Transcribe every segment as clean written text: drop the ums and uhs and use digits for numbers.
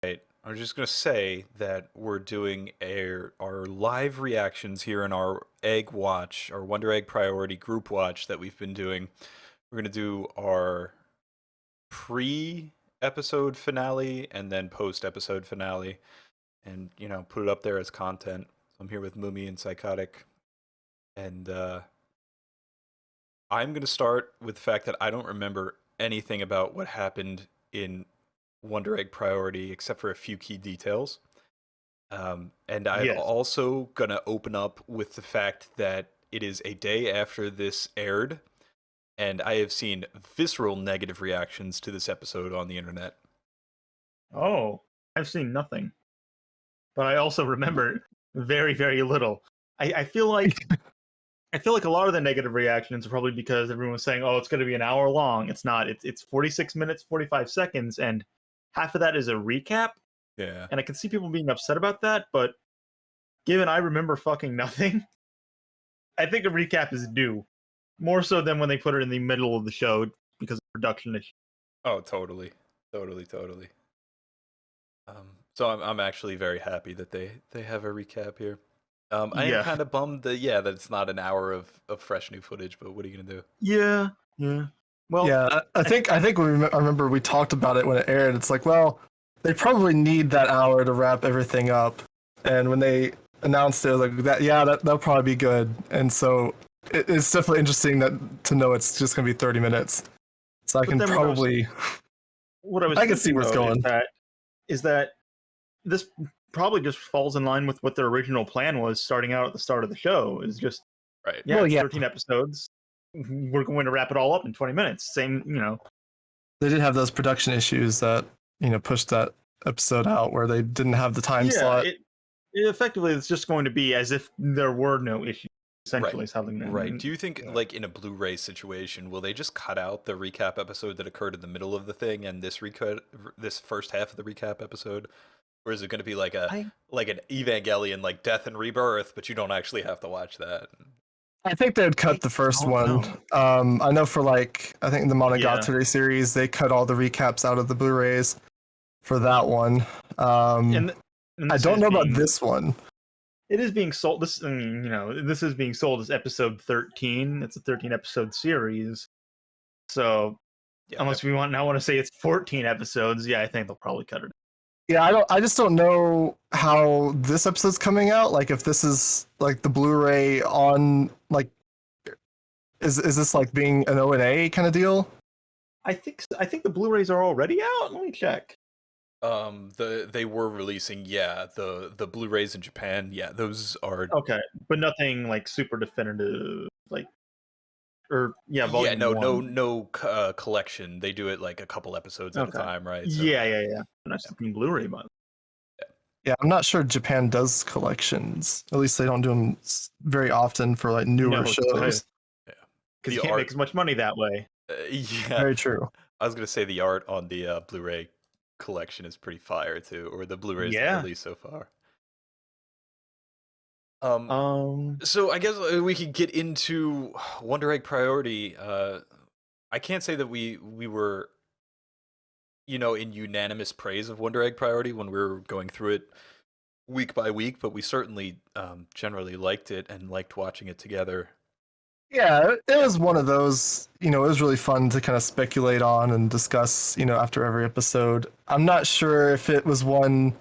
Right. I was just going to say that we're doing our live reactions here in our Egg Watch, our Wonder Egg Priority group watch that we've been doing. We're going to do our pre-episode finale and then post-episode finale and, put it up there as content. I'm here with Mumi and Psychotic. And I'm going to start with the fact that I don't remember anything about what happened in Wonder Egg Priority except for a few key details. And I'm Yes. also gonna open up with the fact that it is a day after this aired, and I have seen visceral negative reactions to this episode on the internet. Oh, I've seen nothing, but I also remember very, very little. I feel like a lot of the negative reactions are probably because everyone was saying, "Oh, it's going to be an hour long." It's not. It's 46 minutes, 45 seconds, and half of that is a recap. Yeah. And I can see people being upset about that, but given I remember fucking nothing, I think a recap is due. More so than when they put it in the middle of the show because of production issues. Oh, totally, totally. So I'm actually very happy that they have a recap here. I am Yeah. kind of bummed that that it's not an hour of fresh new footage, but what are you gonna do? Yeah. Well, yeah, I think I remember we talked about it when it aired. It's like, well, they probably need that hour to wrap everything up. And when they announced it, I was like, that'll probably be good. And so it's definitely interesting to know it's just going to be 30 minutes. So I can probably I can see where it's going. Is that this probably just falls in line with what their original plan was starting out at the start of the show. Is just right. Yeah, 13 episodes. We're going to wrap it all up in 20 minutes. Same, They did have those production issues that pushed that episode out where they didn't have the time slot. Effectively, it's just going to be as if there were no issues. Essentially, Right. is how they Right. Do you think, like in a Blu-ray situation, will they just cut out the recap episode that occurred in the middle of the thing and this first half of the recap episode, or is it going to be like an Evangelion, like Death and Rebirth, but you don't actually have to watch that? I think they'd cut the first one. I know for I think the Monogatari series, they cut all the recaps out of the Blu-rays for that one. And I don't know about this one. It is being sold. This is being sold as episode 13. It's a 13 episode series. So unless we want to say it's 14 episodes, I think they'll probably cut it. Yeah, I just don't know how this episode's coming out. Like if this is like the Blu-ray on is this like being an O&A kind of deal? I think the Blu-rays are already out. Let me check. They were releasing the Blu-rays in Japan. Yeah, those are okay, but nothing like super definitive no collection. They do it like a couple episodes at a time, right? So, yeah. Nice looking Blu-ray, but yeah, I'm not sure Japan does collections. At least they don't do them very often for like newer shows. Yeah, because you can't make as much money that way. Very true. I was gonna say the art on the Blu-ray collection is pretty fire too, or the Blu-rays released so far. So I guess we could get into Wonder Egg Priority. I can't say that we were, in unanimous praise of Wonder Egg Priority when we were going through it week by week, but we certainly generally liked it and liked watching it together. Yeah, it was one of those, it was really fun to kind of speculate on and discuss, after every episode. I'm not sure if it was one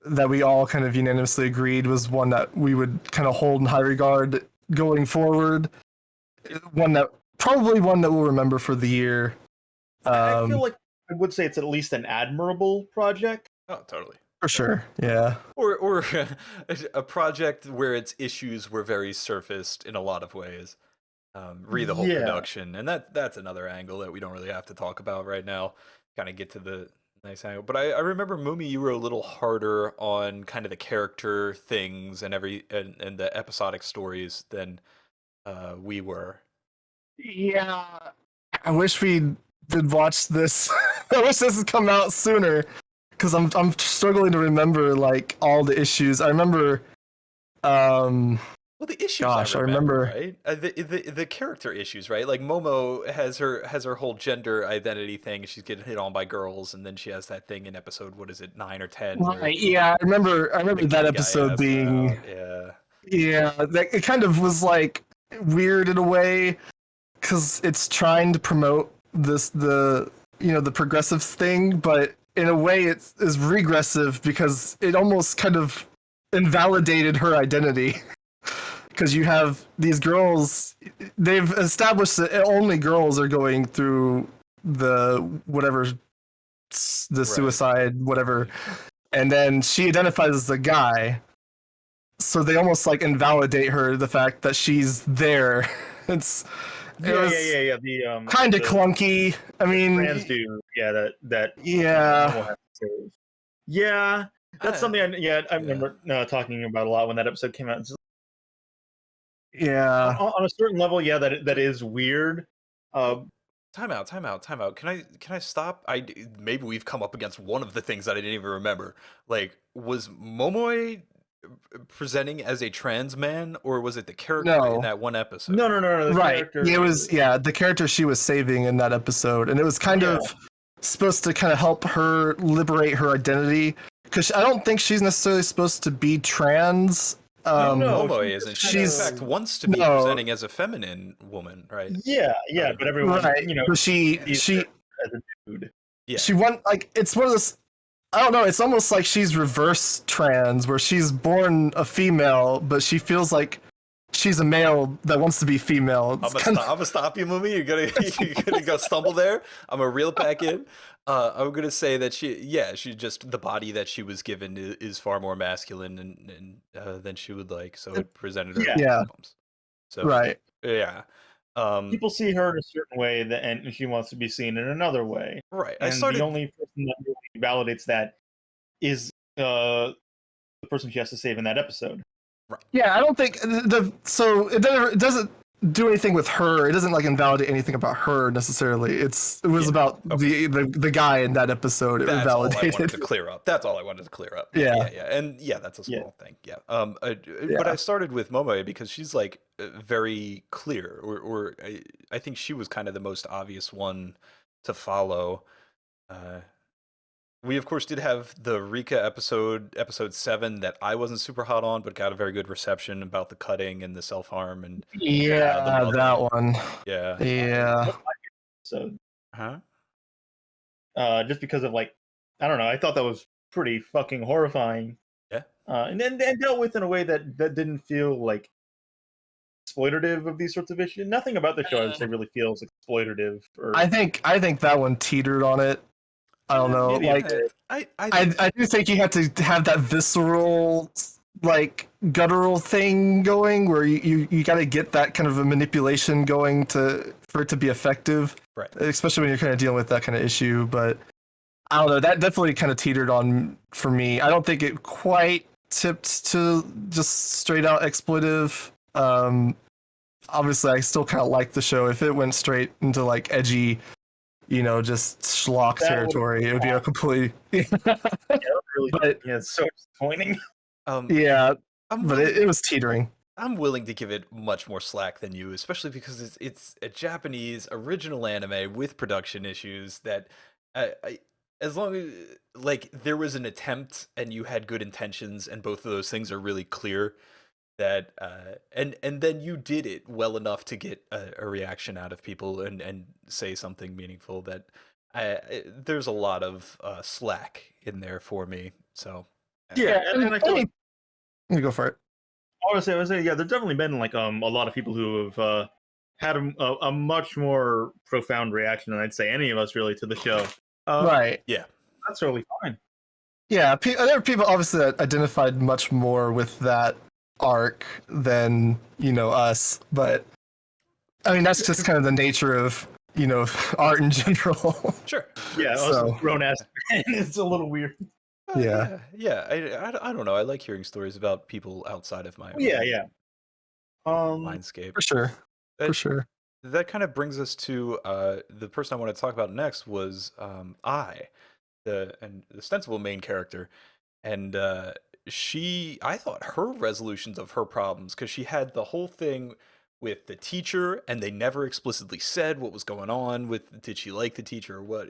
that we all kind of unanimously agreed was one that we would kind of hold in high regard going forward. One that we'll remember for the year. I feel like I would say it's at least an admirable project. Oh, totally. For sure, yeah. Or a project where its issues were very surfaced in a lot of ways. Read the whole production, and that's another angle that we don't really have to talk about right now. Kind of get to the nice angle, but I remember Mumi, you were a little harder on kind of the character things and and the episodic stories than we were. Yeah, I wish we did watch this. I wish this had come out sooner. Because I'm struggling to remember like all the issues. I remember Let's Well, the issues Gosh, I I remember, remember. right? The character issues, right? Like Momo has her whole gender identity thing. She's getting hit on by girls, and then she has that thing in episode, what is it, 9 or 10, where Right. Yeah, I remember. I the remember that gay guy episode asks her being. out. Yeah. Yeah, it kind of was like weird in a way because it's trying to promote the progressive thing, but in a way it is regressive because it almost kind of invalidated her identity. Because you have these girls, they've established that only girls are going through the whatever, the Right. suicide, whatever, and then she identifies as a guy, so they almost like invalidate her, the fact that she's there. It was Yeah. kind of The clunky. I trans mean, dude, that yeah, Momo has to save. Yeah, that's something. I Yeah. remember talking about a lot when that episode came out. It's just, yeah. on a certain level, yeah, that is weird. Time out. Can I stop? Maybe we've come up against one of the things that I didn't even remember. Like, was Momoe presenting as a trans man, or was it the character in No, that one episode? No. The right. character. It was, yeah, the character she was saving in that episode, and it was kind Yeah. of supposed to kind of help her liberate her identity because I don't think she's necessarily supposed to be trans. No, Momoe she's isn't. just She, in she's- fact, wants to be no. presenting as a feminine woman, right? Yeah, but everyone, Right. But she sees her as a dude. Yeah. she went like it's one of those. I don't know. It's almost like she's reverse trans, where she's born a female, but she feels like she's a male that wants to be female. I'm gonna stop you, Mumi. You're gonna go stumble there. I'm gonna reel it back in. I'm gonna say that she just the body that she was given is far more masculine and than she would like, so it presented her with Yeah. problems. So Right. yeah, People see her in a certain way, and she wants to be seen in another way. right. And the only person that really validates that is the person she has to save in that episode. Yeah, I don't think so. It doesn't do anything with her. It doesn't like invalidate anything about her necessarily. It was about the guy in that episode. It That's all I wanted validated. to clear up. That's all I wanted to clear up. Yeah. And that's a small thing. Yeah. But Yeah. I started with Momoe because she's like very clear, or I think she was kind of the most obvious one to follow. We of course did have the Rika episode 7, that I wasn't super hot on, but got a very good reception about the cutting and the self harm and Yeah, the mother. that one. Yeah. Yeah. So, Huh? just because of like, I don't know, I thought that was pretty fucking horrifying. Yeah. And dealt with in a way that didn't feel like exploitative of these sorts of issues. Nothing about the show I would say really feels exploitative. Or I think that one teetered on it. I don't know. maybe Like, I do think you have to have that visceral, like guttural thing going, where you got to get that kind of a manipulation going for it to be effective. Right. Especially when you're kind of dealing with that kind of issue. But I don't know. That definitely kind of teetered on for me. I don't think it quite tipped to just straight out exploitive. Obviously, I still kind of like the show. If it went straight into like edgy, just schlock That territory, it would be a complete. really, But- it's so disappointing. Yeah, I'm but willing, it was teetering. I'm willing to give it much more slack than you, especially because it's a Japanese original anime with production issues that as long as like there was an attempt and you had good intentions and both of those things are really clear, that and then you did it well enough to get a reaction out of people and say something meaningful, that there's a lot of slack in there for me. So Yeah, and I feel like, You go for it. I would say, yeah, there's definitely been like a lot of people who have had a much more profound reaction than I'd say any of us really to the show. Right. That's totally fine. Yeah, there are people obviously that identified much more with that arc than us, but I mean that's just kind of the nature of art in general. sure. Yeah, So- us grown ass men, it's a little weird. Yeah. I don't know. I like hearing stories about people outside of my own Yeah. mindscape. For sure. Uh, For sure. That kind of brings us to the person I want to talk about next was the ostensible main character, and I thought her resolutions of her problems, because she had the whole thing with the teacher, and they never explicitly said what was going on with, did she like the teacher or what,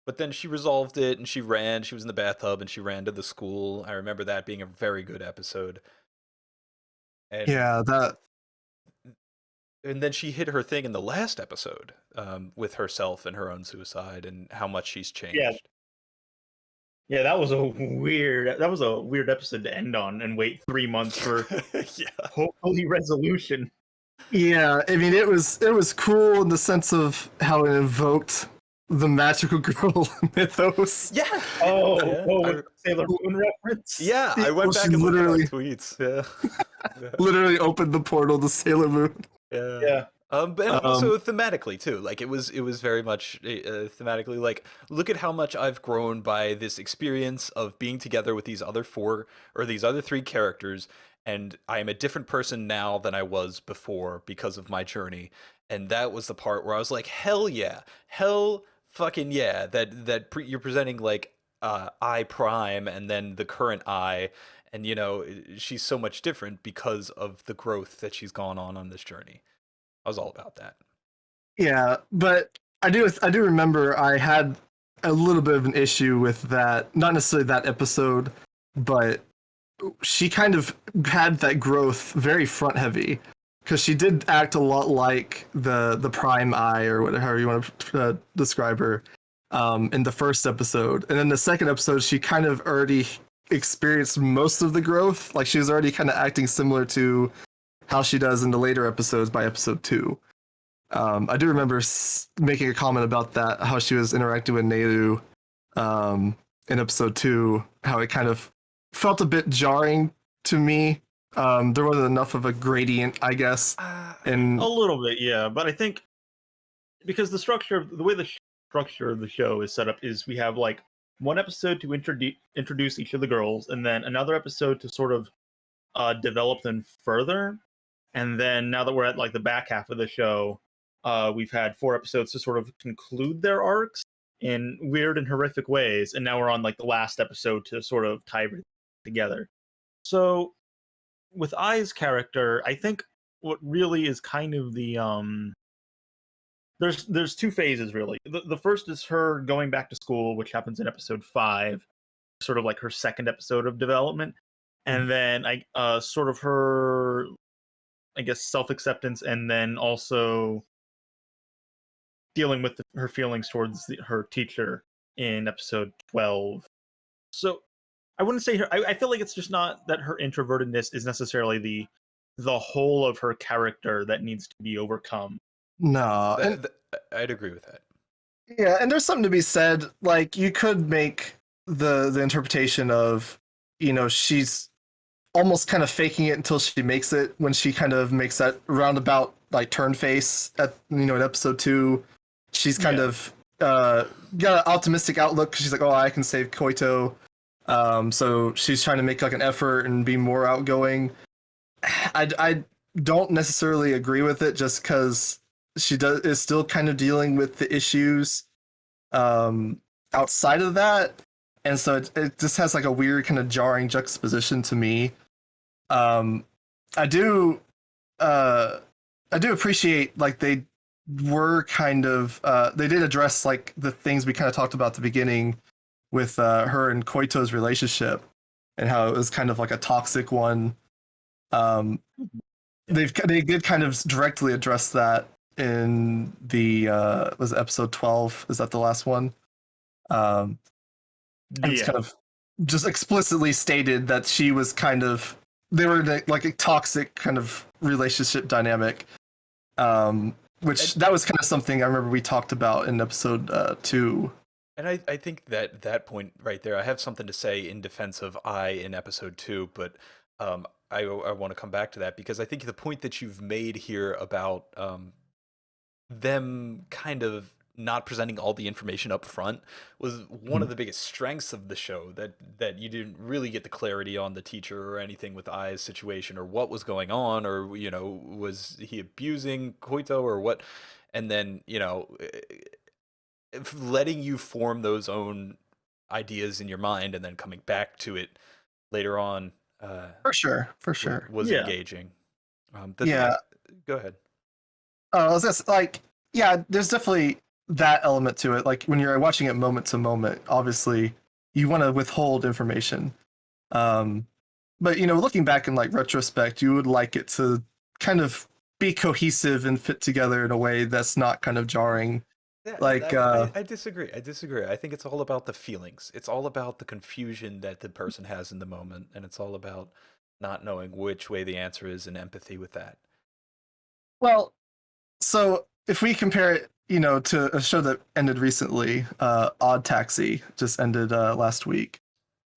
but then she resolved it, and she was in the bathtub and she ran to the school. I remember that being a very good episode. And Yeah, that then she hit her thing in the last episode, with herself and her own suicide and how much she's Yeah, changed. yeah, that was a weird episode to end on and wait 3 months for Yeah. hopefully resolution. yeah, I mean it was cool in the sense of how it invoked the magical girl mythos. Yeah. Oh, Yeah. with Sailor Moon reference. Yeah, I Yeah, went back she and looked at my literally tweets. Yeah. Yeah. literally opened the portal to Sailor Moon. Yeah. Yeah. But and Um, also thematically too. Like it was very much thematically like, look at how much I've grown by this experience of being together with these other four or these other three characters, and I am a different person now than I was before because of my journey. And that was the part where I was like, hell yeah, hell fucking yeah, you're presenting like I Prime and then the current I, and she's so much different because of the growth that she's gone on this journey. I was all about that. Yeah, but I do remember I had a little bit of an issue with that, not necessarily that episode, but she kind of had that growth very front heavy because she did act a lot like the prime eye or whatever you want to describe her in the first episode, and then the second episode she kind of already experienced most of the growth. Like she was already kind of acting similar to how she does in the later episodes by episode 2. I do remember making a comment about that, how she was interacting with Nehru in episode 2, how it kind of felt a bit jarring to me. There wasn't enough of a gradient, I guess. And A little bit, yeah. But I think because the way the structure of the show is set up is we have like one episode to introduce each of the girls, and then another episode to sort of develop them further. And then now that we're at like the back half of the show, we've had 4 episodes to sort of conclude their arcs in weird and horrific ways, and now we're on like the last episode to sort of tie everything together. So with Ai's character, I think what really is kind of the there's 2 phases really. The first is her going back to school, which happens in episode 5, sort of like her second episode of development, and then sort of her, I guess, self-acceptance, and then also dealing with her feelings towards her teacher in episode 12. So I wouldn't say I feel like it's just not that her introvertedness is necessarily the whole of her character that needs to be overcome. no, and I'd agree with that. yeah, and there's something to be said. Like you could make the interpretation of, she's almost kind of faking it until she makes it, when she kind of makes that roundabout like turn face at in episode 2. She's kind of got an optimistic outlook because she's like, oh, I can save Koito. So she's trying to make like an effort and be more outgoing. I don't necessarily agree with it, just because she is still kind of dealing with the issues outside of that, and so it just has like a weird kind of jarring juxtaposition to me. I do appreciate like they were kind of they did address like the things we kind of talked about at the beginning with her and Koito's relationship, and how it was kind of like a toxic one. They did kind of directly address that in the was it episode 12? Is that the last one? And it's kind of just explicitly stated that she was kind of, they were in like a toxic kind of relationship dynamic, which that was kind of something I remember we talked about in episode 2. And I think that point right there, I have something to say in defense of I in episode 2, but I want to come back to that, because I think the point that you've made here about them kind of not presenting all the information up front was one of the biggest strengths of the show, that you didn't really get the clarity on the teacher or anything with Ai's situation, or what was going on, or was he abusing Koito or what, and then letting you form those own ideas in your mind and then coming back to it later on For sure. was Yeah. engaging. Yeah. Go ahead. I was just like, yeah, there's definitely that element to it. Like when you're watching it moment to moment, obviously you want to withhold information. But looking back in like retrospect, you would like it to kind of be cohesive and fit together in a way that's not kind of jarring. Yeah, Like, I disagree. I disagree. I think it's all about the feelings. It's all about the confusion that the person has in the moment, and it's all about not knowing which way the answer is and empathy with that. well, so if we compare it, to a show that ended recently, Odd Taxi just ended last week.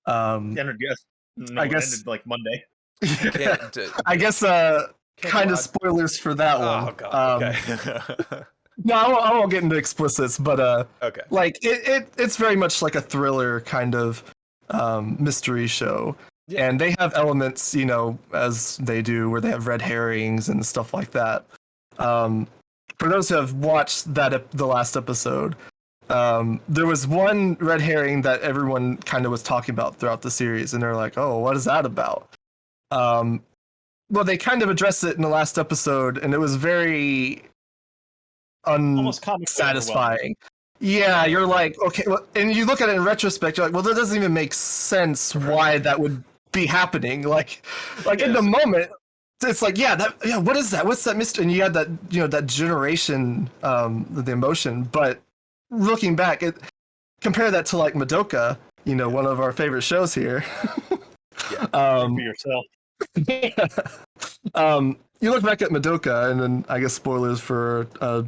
Yes. No, I it guess ended like Monday. I guess Can't kind do of odd. spoilers for that one. Oh God. Okay. No, I won't get into explicits, but Okay. like it's very much like a thriller kind of mystery show. Yeah. And they have elements, as they do, where they have red herrings and stuff like that. For those who have watched the last episode, there was one red herring that everyone kind of was talking about throughout the series, and they're like, "Oh, what is that about?" Well, they kind of addressed it in the last episode, and it was very Almost comically unsatisfying. Yeah, you're like, okay, well, and you look at it in retrospect, you're like, well, that doesn't even make sense why that would be happening. Like in the moment, it's like, what is that? What's that mystery? And you had that, that generation, the emotion. But looking back, compare that to like Madoka, one of our favorite shows here. Yeah. For yourself. You look back at Madoka, and then I guess spoilers for a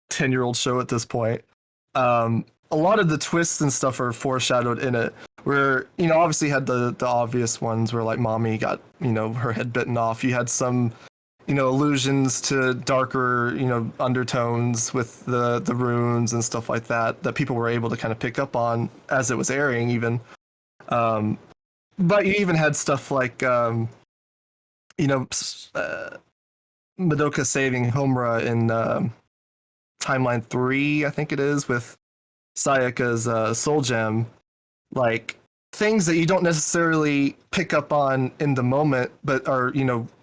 10-year-old show at this point. A lot of the twists and stuff are foreshadowed in it, where obviously you had the obvious ones where like mommy got her head bitten off. You had some allusions to darker undertones with the runes and stuff like that people were able to kind of pick up on as it was airing even. But you even had stuff like Madoka saving Homura in Timeline 3, I think it is, with Sayaka's soul gem. Like, things that you don't necessarily pick up on in the moment, but are,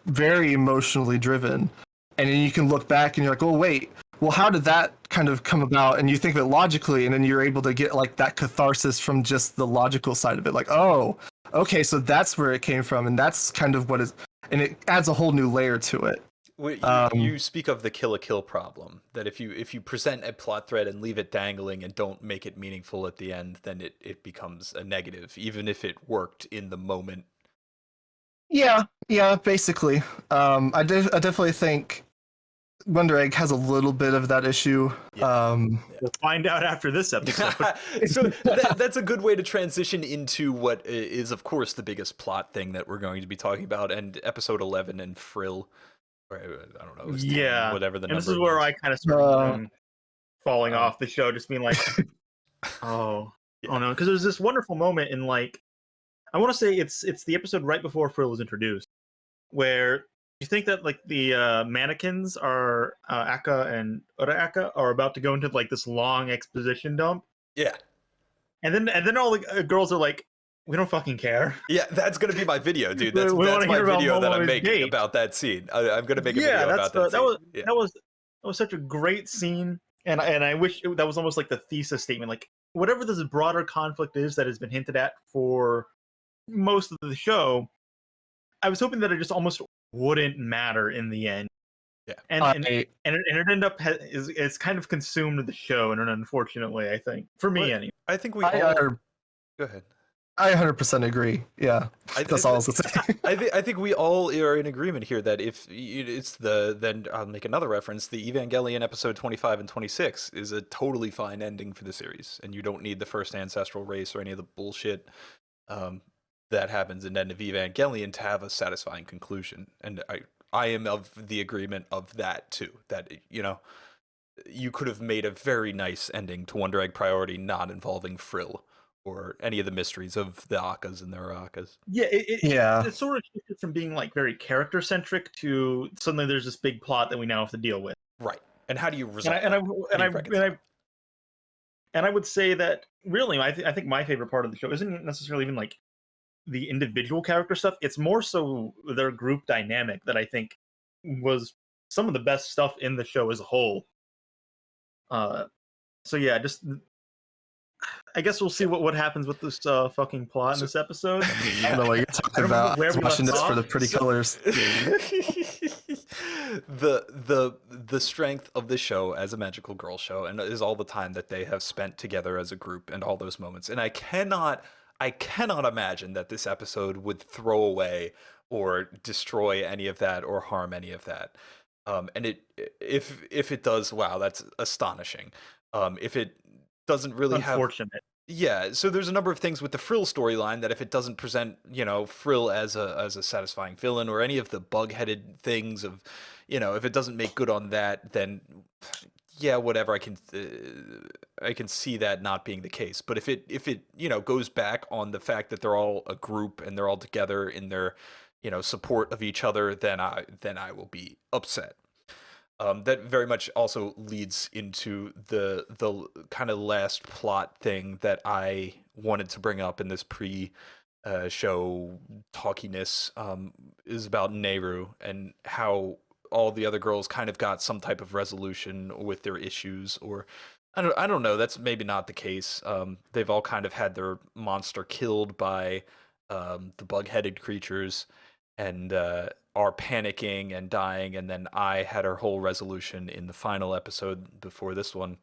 very emotionally driven. And then you can look back and you're like, oh, wait, well, how did that kind of come about? And you think of it logically, and then you're able to get like that catharsis from just the logical side of it. Like, oh, okay, so that's where it came from. And that's kind of what is, and it adds a whole new layer to it. You speak of the kill problem, that if you present a plot thread and leave it dangling and don't make it meaningful at the end, then it becomes a negative, even if it worked in the moment. Yeah, basically. I definitely think Wonder Egg has a little bit of that issue. Yeah. We'll find out after this episode. So that's a good way to transition into what is, of course, the biggest plot thing that we're going to be talking about, and episode 11 and Frill. Or, I don't know. It was 10, whatever the number. And this is where I kind of started falling off the show, just being like, oh no, because there's this wonderful moment in like, I want to say it's the episode right before Frill was introduced, where you think that like the mannequins are Akka and Ura are about to go into like this long exposition dump. Yeah. And then all the girls are like, we don't fucking care. Yeah, that's gonna be my video, dude. That's my video that I'm making about that scene. I'm gonna make a video about that scene. That was such a great scene, and I wish that was almost like the thesis statement. Like whatever this broader conflict is that has been hinted at for most of the show, I was hoping that it just almost wouldn't matter in the end. Yeah, and it ended up it's kind of consumed the show in an unfortunate way. I think for me, anyway. I think we all. Go ahead. I 100% agree. Yeah, that's all I was going to say. I think we all are in agreement here that if it's then I'll make another reference. The Evangelion episode 25 and 26 is a totally fine ending for the series, and you don't need the first ancestral race or any of the bullshit that happens in End of Evangelion to have a satisfying conclusion. And I am of the agreement of that too. That you could have made a very nice ending to Wonder Egg Priority, not involving Frill or any of the mysteries of the Akkas and their Akkas. Yeah, it sort of shifted from being like very character centric to suddenly there's this big plot that we now have to deal with. Right. And how do you resolve and I would say that really I think my favorite part of the show isn't necessarily even like the individual character stuff. It's more so their group dynamic that I think was some of the best stuff in the show as a whole. So yeah, just I guess we'll see what happens with this fucking plot in this episode. I don't know what you're talking about. where we Watching left this for the off. pretty colors. The strength of the show as a magical girl show and is all the time that they have spent together as a group and all those moments. And I cannot imagine that this episode would throw away or destroy any of that or harm any of that. And if it does, wow, that's astonishing. If it doesn't really have, Unfortunate. yeah, so there's a number of things with the Frill storyline that if it doesn't present, Frill as a satisfying villain or any of the bug-headed things of, if it doesn't make good on that, then yeah, whatever, I can see that not being the case. But if it goes back on the fact that they're all a group and they're all together in their, support of each other, then I will be upset. That very much also leads into the kind of last plot thing that I wanted to bring up in this show talkiness, is about Nehru and how all the other girls kind of got some type of resolution with their issues, or I don't know, that's maybe not the case. They've all kind of had their monster killed by the bug-headed creatures and are panicking and dying, and then I had her whole resolution in the final episode before this one.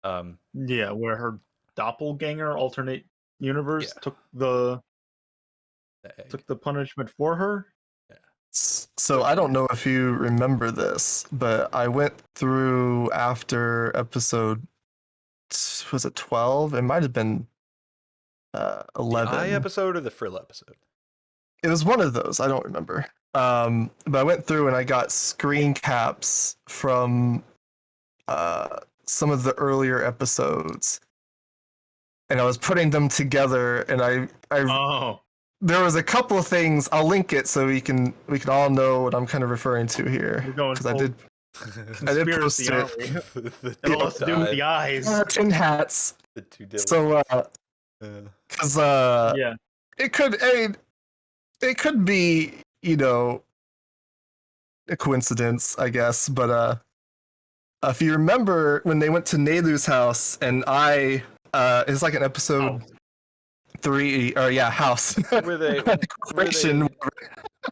Yeah, where her doppelganger alternate universe took the punishment for her. So I don't know if you remember this, but I went through after episode, was it 12? It might have been 11. The I episode or the Frill episode? It was one of those. I don't remember. But I went through and I got screen caps from some of the earlier episodes, and I was putting them together. And there was a couple of things. I'll link it so we can all know what I'm kind of referring to here. Because I did post it. It all has to do with the eyes. Tin hats. The two Dylans. So, because yeah, it could be, a coincidence, I guess. But if you remember when they went to Nehru's house, and it's like an episode 3, or house. Where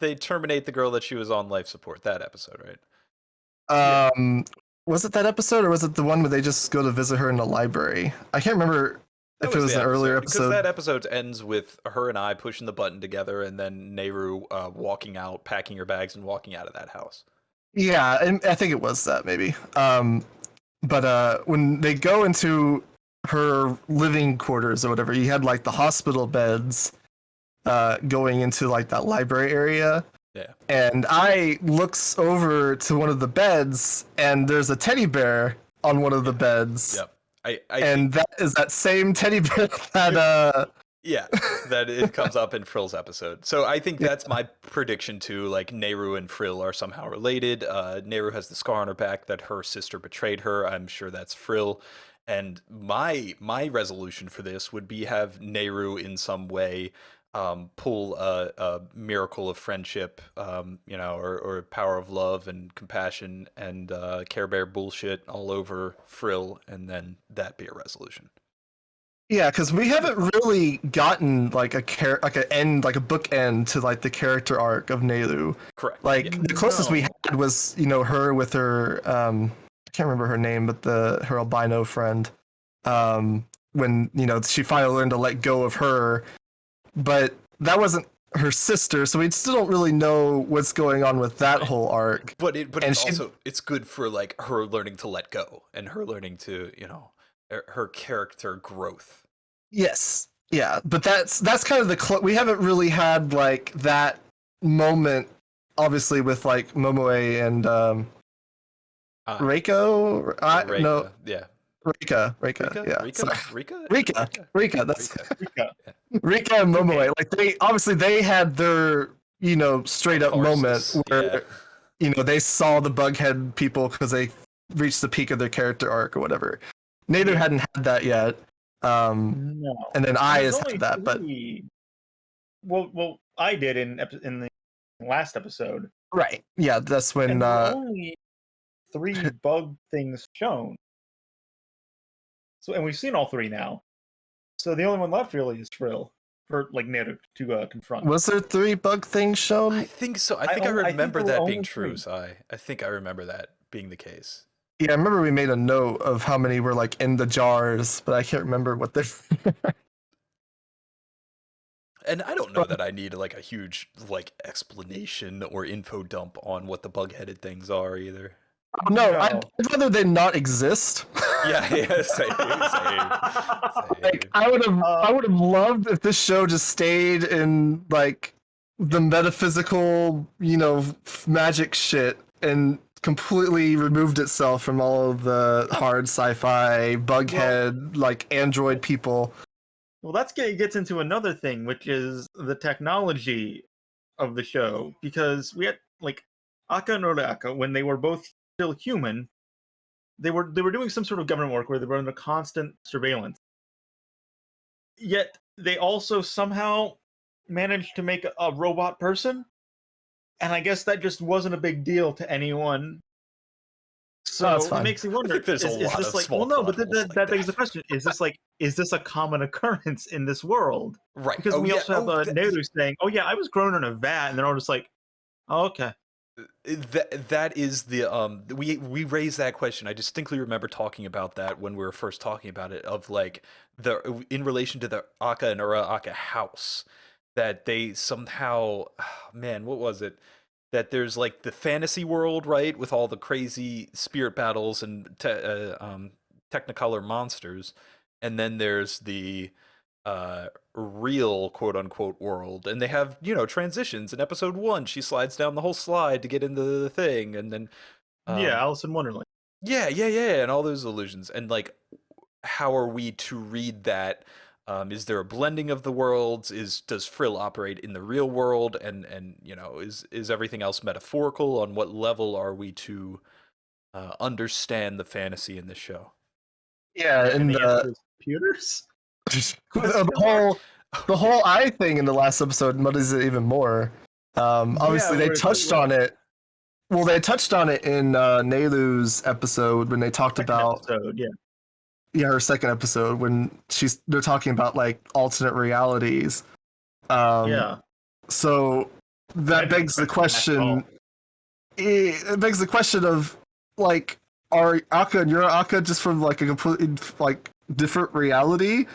they terminate the girl that she was on life support. That episode, right? Was it that episode, or was it the one where they just go to visit her in the library? I can't remember if it was an earlier episode. Because that episode ends with her and I pushing the button together, and then Nehru walking out, packing her bags, and walking out of that house. Yeah, and I think it was that, maybe. But when they go into her living quarters or whatever, you had like the hospital beds going into like that library area. Yeah. And I looks over to one of the beds, and there's a teddy bear on one of the beds. Yep. And that is that same teddy bear that yeah, that it comes up in Frill's episode. So I think that's my prediction too. Like Nehru and Frill are somehow related. Nehru has the scar on her back that her sister betrayed her. I'm sure that's Frill. And my resolution for this would be have Nehru in some way pull a miracle of friendship, or power of love and compassion and Care Bear bullshit all over Frill, and then that be a resolution. Yeah, because we haven't really gotten like a book end to like the character arc of Nehru. Correct. Like the closest we had was her with her I can't remember her name, but her albino friend. When she finally learned to let go of her, but that wasn't her sister, so we still don't really know what's going on with that whole arc. But it's good for like her learning to let go and her learning to her character growth. Yes, yeah, but that's kind of we haven't really had like that moment, obviously, with like Momoe and Reiko. No, yeah. Rika, yeah. Rika. That's Rika and Momoe. Like they had their straight up moment where they saw the Bughead people because they reached the peak of their character arc or whatever. Nehru hadn't had that yet. No. And then I has had that, but well, I did in the last episode, Right. Yeah, that's when and there were only 3 bug things shown. So, and we've seen all 3 now. So the only one left really is Trill for like Nader to confront. was there 3 bug things shown? I think so. I think I think remember there were that being only true, 3. Sai. I think I remember that being the case. Yeah, I remember we made a note of how many were like in the jars, but I can't remember what they. And I don't know that I need like a huge like explanation or info dump on what the bug-headed things are either. No, No. I'd rather they not exist. Yeah, yeah, same. Like I would have loved if this show just stayed in like the metaphysical, magic shit and completely removed itself from all of the hard sci-fi bughead like android people. Well, gets into another thing, which is the technology of the show, because we had like Akka and Uraraka, when they were both still human, they were doing some sort of government work where they were under constant surveillance. Yet they also somehow managed to make a robot person, and I guess that just wasn't a big deal to anyone. So it makes me wonder: there's a lot this of like? small Well, no, but plot holes that like begs that. the question: is this a common occurrence in this world? Right. Because we also have Neru saying, "Oh yeah, I was grown in a vat," and they're all just like, "Oh, okay." That is the we raised that question. I distinctly remember talking about that when we were first talking about it, of like in relation to the Akka and Uraraka house, that they somehow, man, what was it? That there's like the fantasy world, right, with all the crazy spirit battles and technicolor monsters, and then there's the real quote unquote world, and they have transitions. In episode 1 she slides down the whole slide to get into the thing, and then Yeah, Alice in Wonderland. yeah, and all those illusions. And like, how are we to read that? Is there a blending of the worlds? Does Frill operate in the real world? And is everything else metaphorical? On what level are we to understand the fantasy in this show? Yeah, And and the answer is computers. the whole eye thing in the last episode muddies it even more. Obviously, they touched on it. Well, they touched on it in Nelu's episode when they talked about her second episode when they're talking about like alternate realities. So that begs the question. It begs the question of like, are Akka and Uraraka just from like a completely like different reality?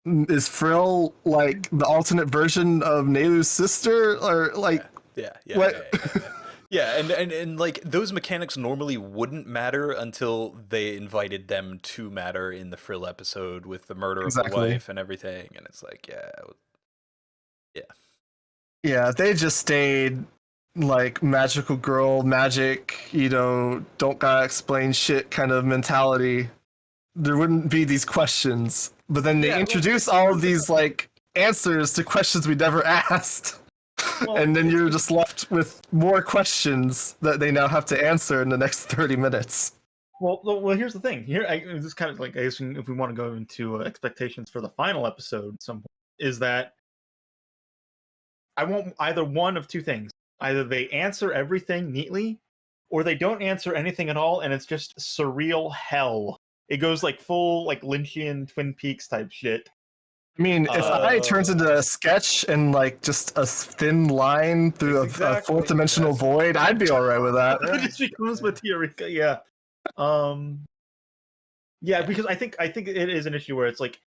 Is Frill like the alternate version of Nelu's sister, or like Yeah, and like those mechanics normally wouldn't matter until they invited them to matter in the Frill episode with the murder of the wife and everything, and it's like, yeah, they just stayed like magical girl magic, don't gotta explain shit kind of mentality. There wouldn't be these questions, but then they introduce all of these like answers to questions we never asked. And then you're just left with more questions that they now have to answer in the next 30 minutes. Well, here's the thing. Here, this is kind of like, I guess if we want to go into expectations for the final episode, is that I want either one of 2 things. Either they answer everything neatly, or they don't answer anything at all, and it's just surreal hell. It goes like full like Lynchian Twin Peaks type shit. I mean, if I turns into a sketch and like just a thin line through a fourth dimensional void, I'd be all right with that. It just becomes Meteorica, yeah. Because I think it is an issue where it's like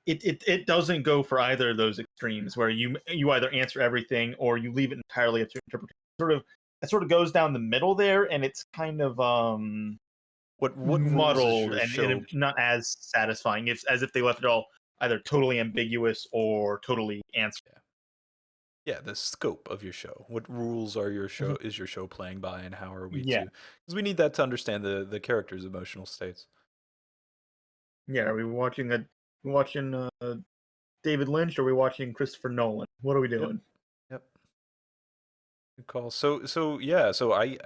it doesn't go for either of those extremes, where you either answer everything or you leave it entirely up to interpretation. It sort of goes down the middle there, and it's kind of what muddled and not as satisfying. It's as if they left it all either totally ambiguous or totally answered. Yeah, the scope of your show. What rules are your show is your show playing by, and how are we Yeah. because we need that to understand the characters' emotional states. Yeah, are we watching David Lynch, or are we watching Christopher Nolan? What are we doing? Yep. Good call. So yeah, so I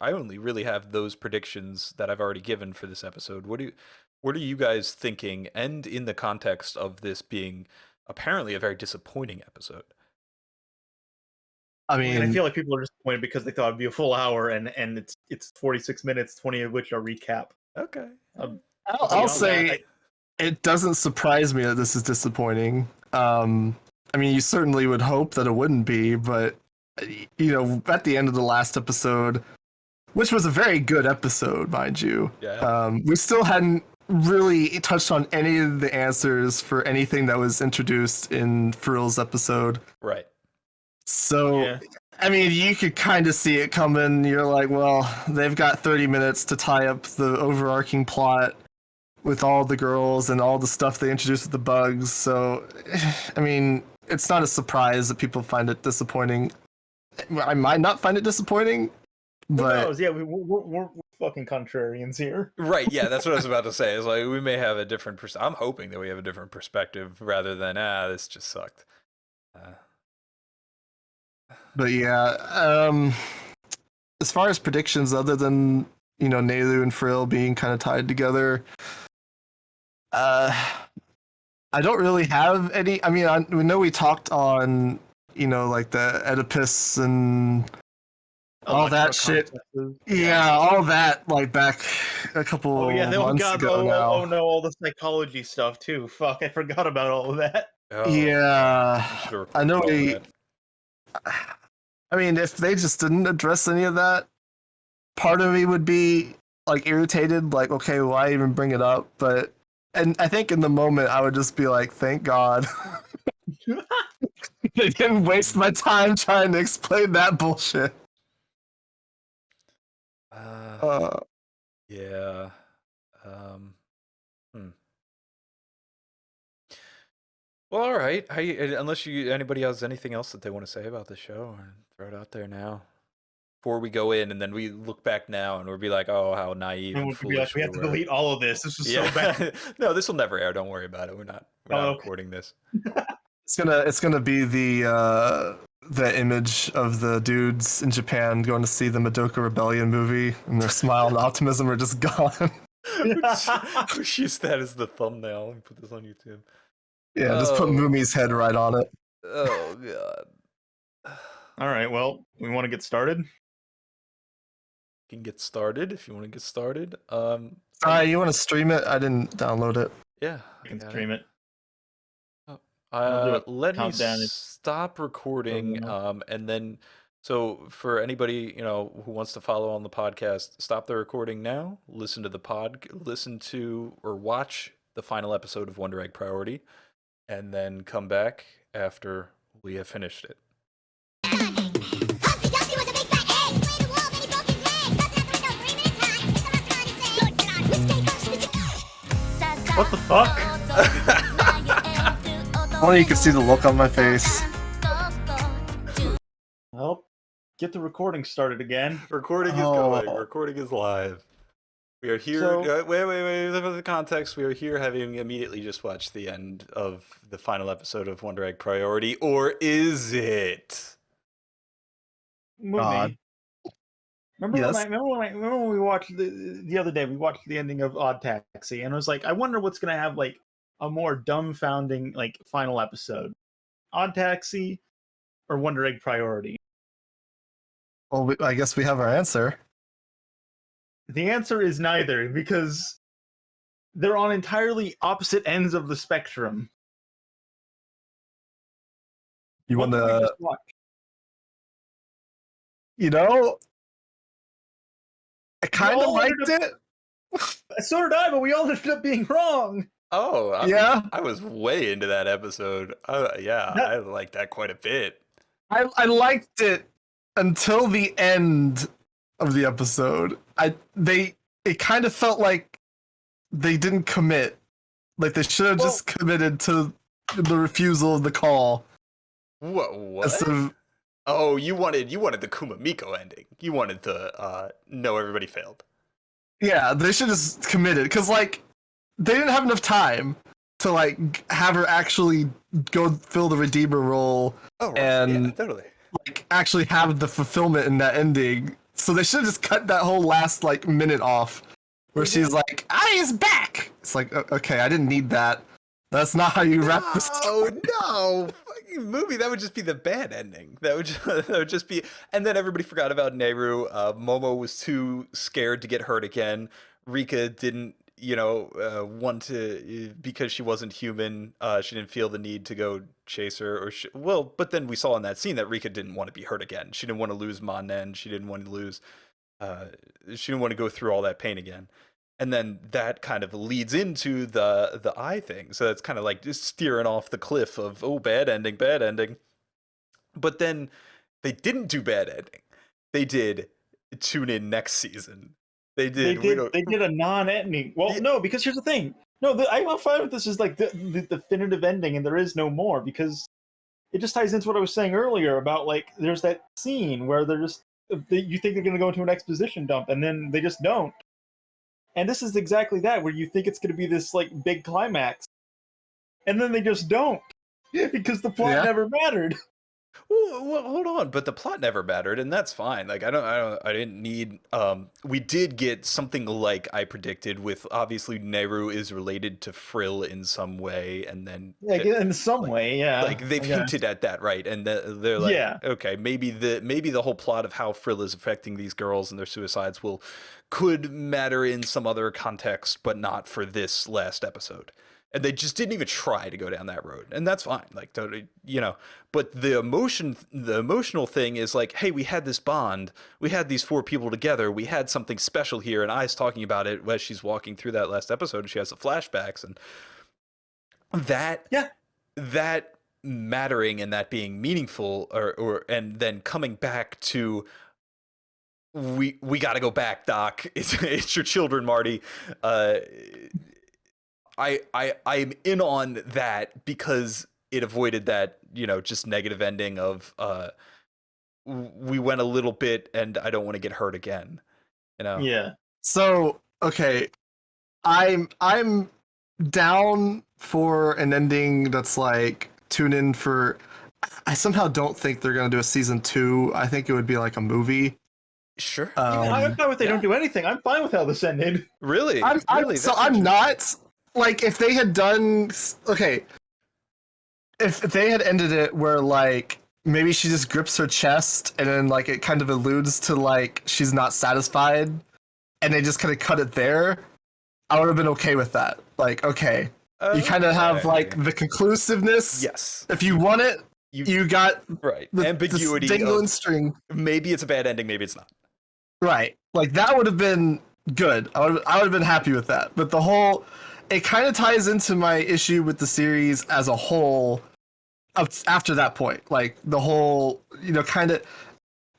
only really have those predictions that I've already given for this episode. What are you guys thinking? And in the context of this being apparently a very disappointing episode. I I mean, feel like people are disappointed because they thought it'd be a full hour, and it's 46 minutes, 20 of which are recap. Okay. I'll Beyond say that, it doesn't surprise me that this is disappointing. I mean, you certainly would hope that it wouldn't be, but you know, at the end of the last episode, which was a very good episode, mind you, Yeah. we still hadn't really touched on any of the answers for anything that was introduced in Frill's episode. Right. So, Yeah. I mean, you could kind of see it coming. You're like, well, they've got 30 minutes to tie up the overarching plot with all the girls and all the stuff they introduced with the bugs. So, I mean, it's not a surprise that people find it disappointing. I might not find it disappointing, Who but knows? Yeah, we're fucking contrarians here. Right. Yeah, that's what I was about to say. Is like we may have a different. I'm hoping that we have a different perspective rather than this just sucked. but yeah. As far as predictions, other than Nelu and Frill being kind of tied together, I don't really have any. I mean, we know we talked on like the Oedipus and all that shit. Yeah, all that like back a couple months ago now. Oh no, all the psychology stuff too. Fuck, I forgot about all of that. Oh, yeah, I know we. I mean, if they just didn't address any of that, part of me would be like irritated, like, okay, why even bring it up? And I think in the moment I would just be like, thank God they didn't waste my time trying to explain that bullshit. Yeah. Well, all right. Unless anybody has anything else that they want to say about the show, or throw it out there now before we go in, and then we look back now and we'll be like, oh, how naive and foolish we have to delete all of this. This was so bad. No, this will never air. Don't worry about it. We're not recording this. It's gonna be the image of the dudes in Japan going to see the Madoka Rebellion movie, and their smile and optimism are just gone. We'll use that as the thumbnail and put this on YouTube. Yeah, just put Mumi's head right on it. Oh god. All right, well, we want to get started. Can get started if you want to get started. You want to stream it? I didn't download it. Yeah, I can stream it. Let me stop recording, and then so for anybody who wants to follow on the podcast, stop the recording now. Listen to or watch the final episode of Wonder Egg Priority, and then come back after we have finished it. What the fuck? Only you can see the look on my face. Well, get the recording started again. Recording is going. Recording is live. We are here. Wait. For the context, we are here having immediately just watched the end of the final episode of Wonder Egg Priority, or is it? Movie. Remember when we watched the other day? We watched the ending of Odd Taxi, and I was like, I wonder what's gonna have like a more dumbfounding like final episode, Odd Taxi or Wonder Egg Priority. Well, I guess we have our answer. The answer is neither, because they're on entirely opposite ends of the spectrum. You want What did we to? just watch? I kind of liked it. So did I, but we all ended up being wrong. Oh, I was way into that episode. I liked that quite a bit. I liked it until the end of the episode. It kind of felt like they didn't commit. Like they should have just committed to the refusal of the call. What? Oh, you wanted the Kumamiko ending. You wanted to know everybody failed. Yeah, they should have just committed, because like they didn't have enough time to like have her actually go fill the Redeemer role and totally like actually have the fulfillment in that ending. So they should have just cut that whole last like minute off where she's like, "I is back." It's like, okay, I didn't need that. That's not how you wrap this. Oh no, fucking movie. That would just be the bad ending. That would just be. And then everybody forgot about Nehru. Momo was too scared to get hurt again. Rika didn't, want to because she wasn't human. She didn't feel the need to go chase her, but then we saw in that scene that Rika didn't want to be hurt again. She didn't want to lose Manen. She didn't want to lose. She didn't want to go through all that pain again. And then that kind of leads into the eye thing. So it's kind of like just steering off the cliff of, oh, bad ending, bad ending. But then they didn't do bad ending. They did tune in next season. They did a non-ending. Well, no, because here's the thing. No, I'm fine with this as like the definitive ending, and there is no more, because it just ties into what I was saying earlier about, like, there's that scene where you think they're going to go into an exposition dump, and then they just don't. And this is exactly that, where you think it's going to be this like big climax, and then they just don't, because the plot never mattered. Well, hold on, but the plot never mattered, and that's fine. Like, I didn't need. We did get something like I predicted, with obviously Nehru is related to Frill in some way, and then in some way, yeah. Like they've hinted at that, right? And they're like, okay, maybe the whole plot of how Frill is affecting these girls and their suicides could matter in some other context, but not for this last episode. And they just didn't even try to go down that road, and that's fine. Like, totally, But the emotional thing is like, hey, we had this bond, we had these four people together, we had something special here, and Ai's talking about it as she's walking through that last episode, and she has the flashbacks, and that mattering and that being meaningful, and then coming back to. We got to go back, Doc. It's your children, Marty. I'm in on that because it avoided that, just negative ending of we went a little bit and I don't want to get hurt again. Yeah. So, okay. I'm down for an ending that's like tune in for. I somehow don't think they're going to do a season 2. I think it would be like a movie. Sure. I'm fine with they don't do anything. I'm fine with how this ended. Really? I'm not. Like, if they had done... Okay. If they had ended it where, like, maybe she just grips her chest and then, like, it kind of alludes to, like, she's not satisfied, and they just kind of cut it there, I would have been okay with that. Like, okay. You kind of have, like, the conclusiveness. Yes. If you want it, you got the ambiguity dangling string. Maybe it's a bad ending, maybe it's not. Right. Like, that would have been good. I would have been happy with that. But the whole... It kind of ties into my issue with the series as a whole after that point. Like, the whole, kind of...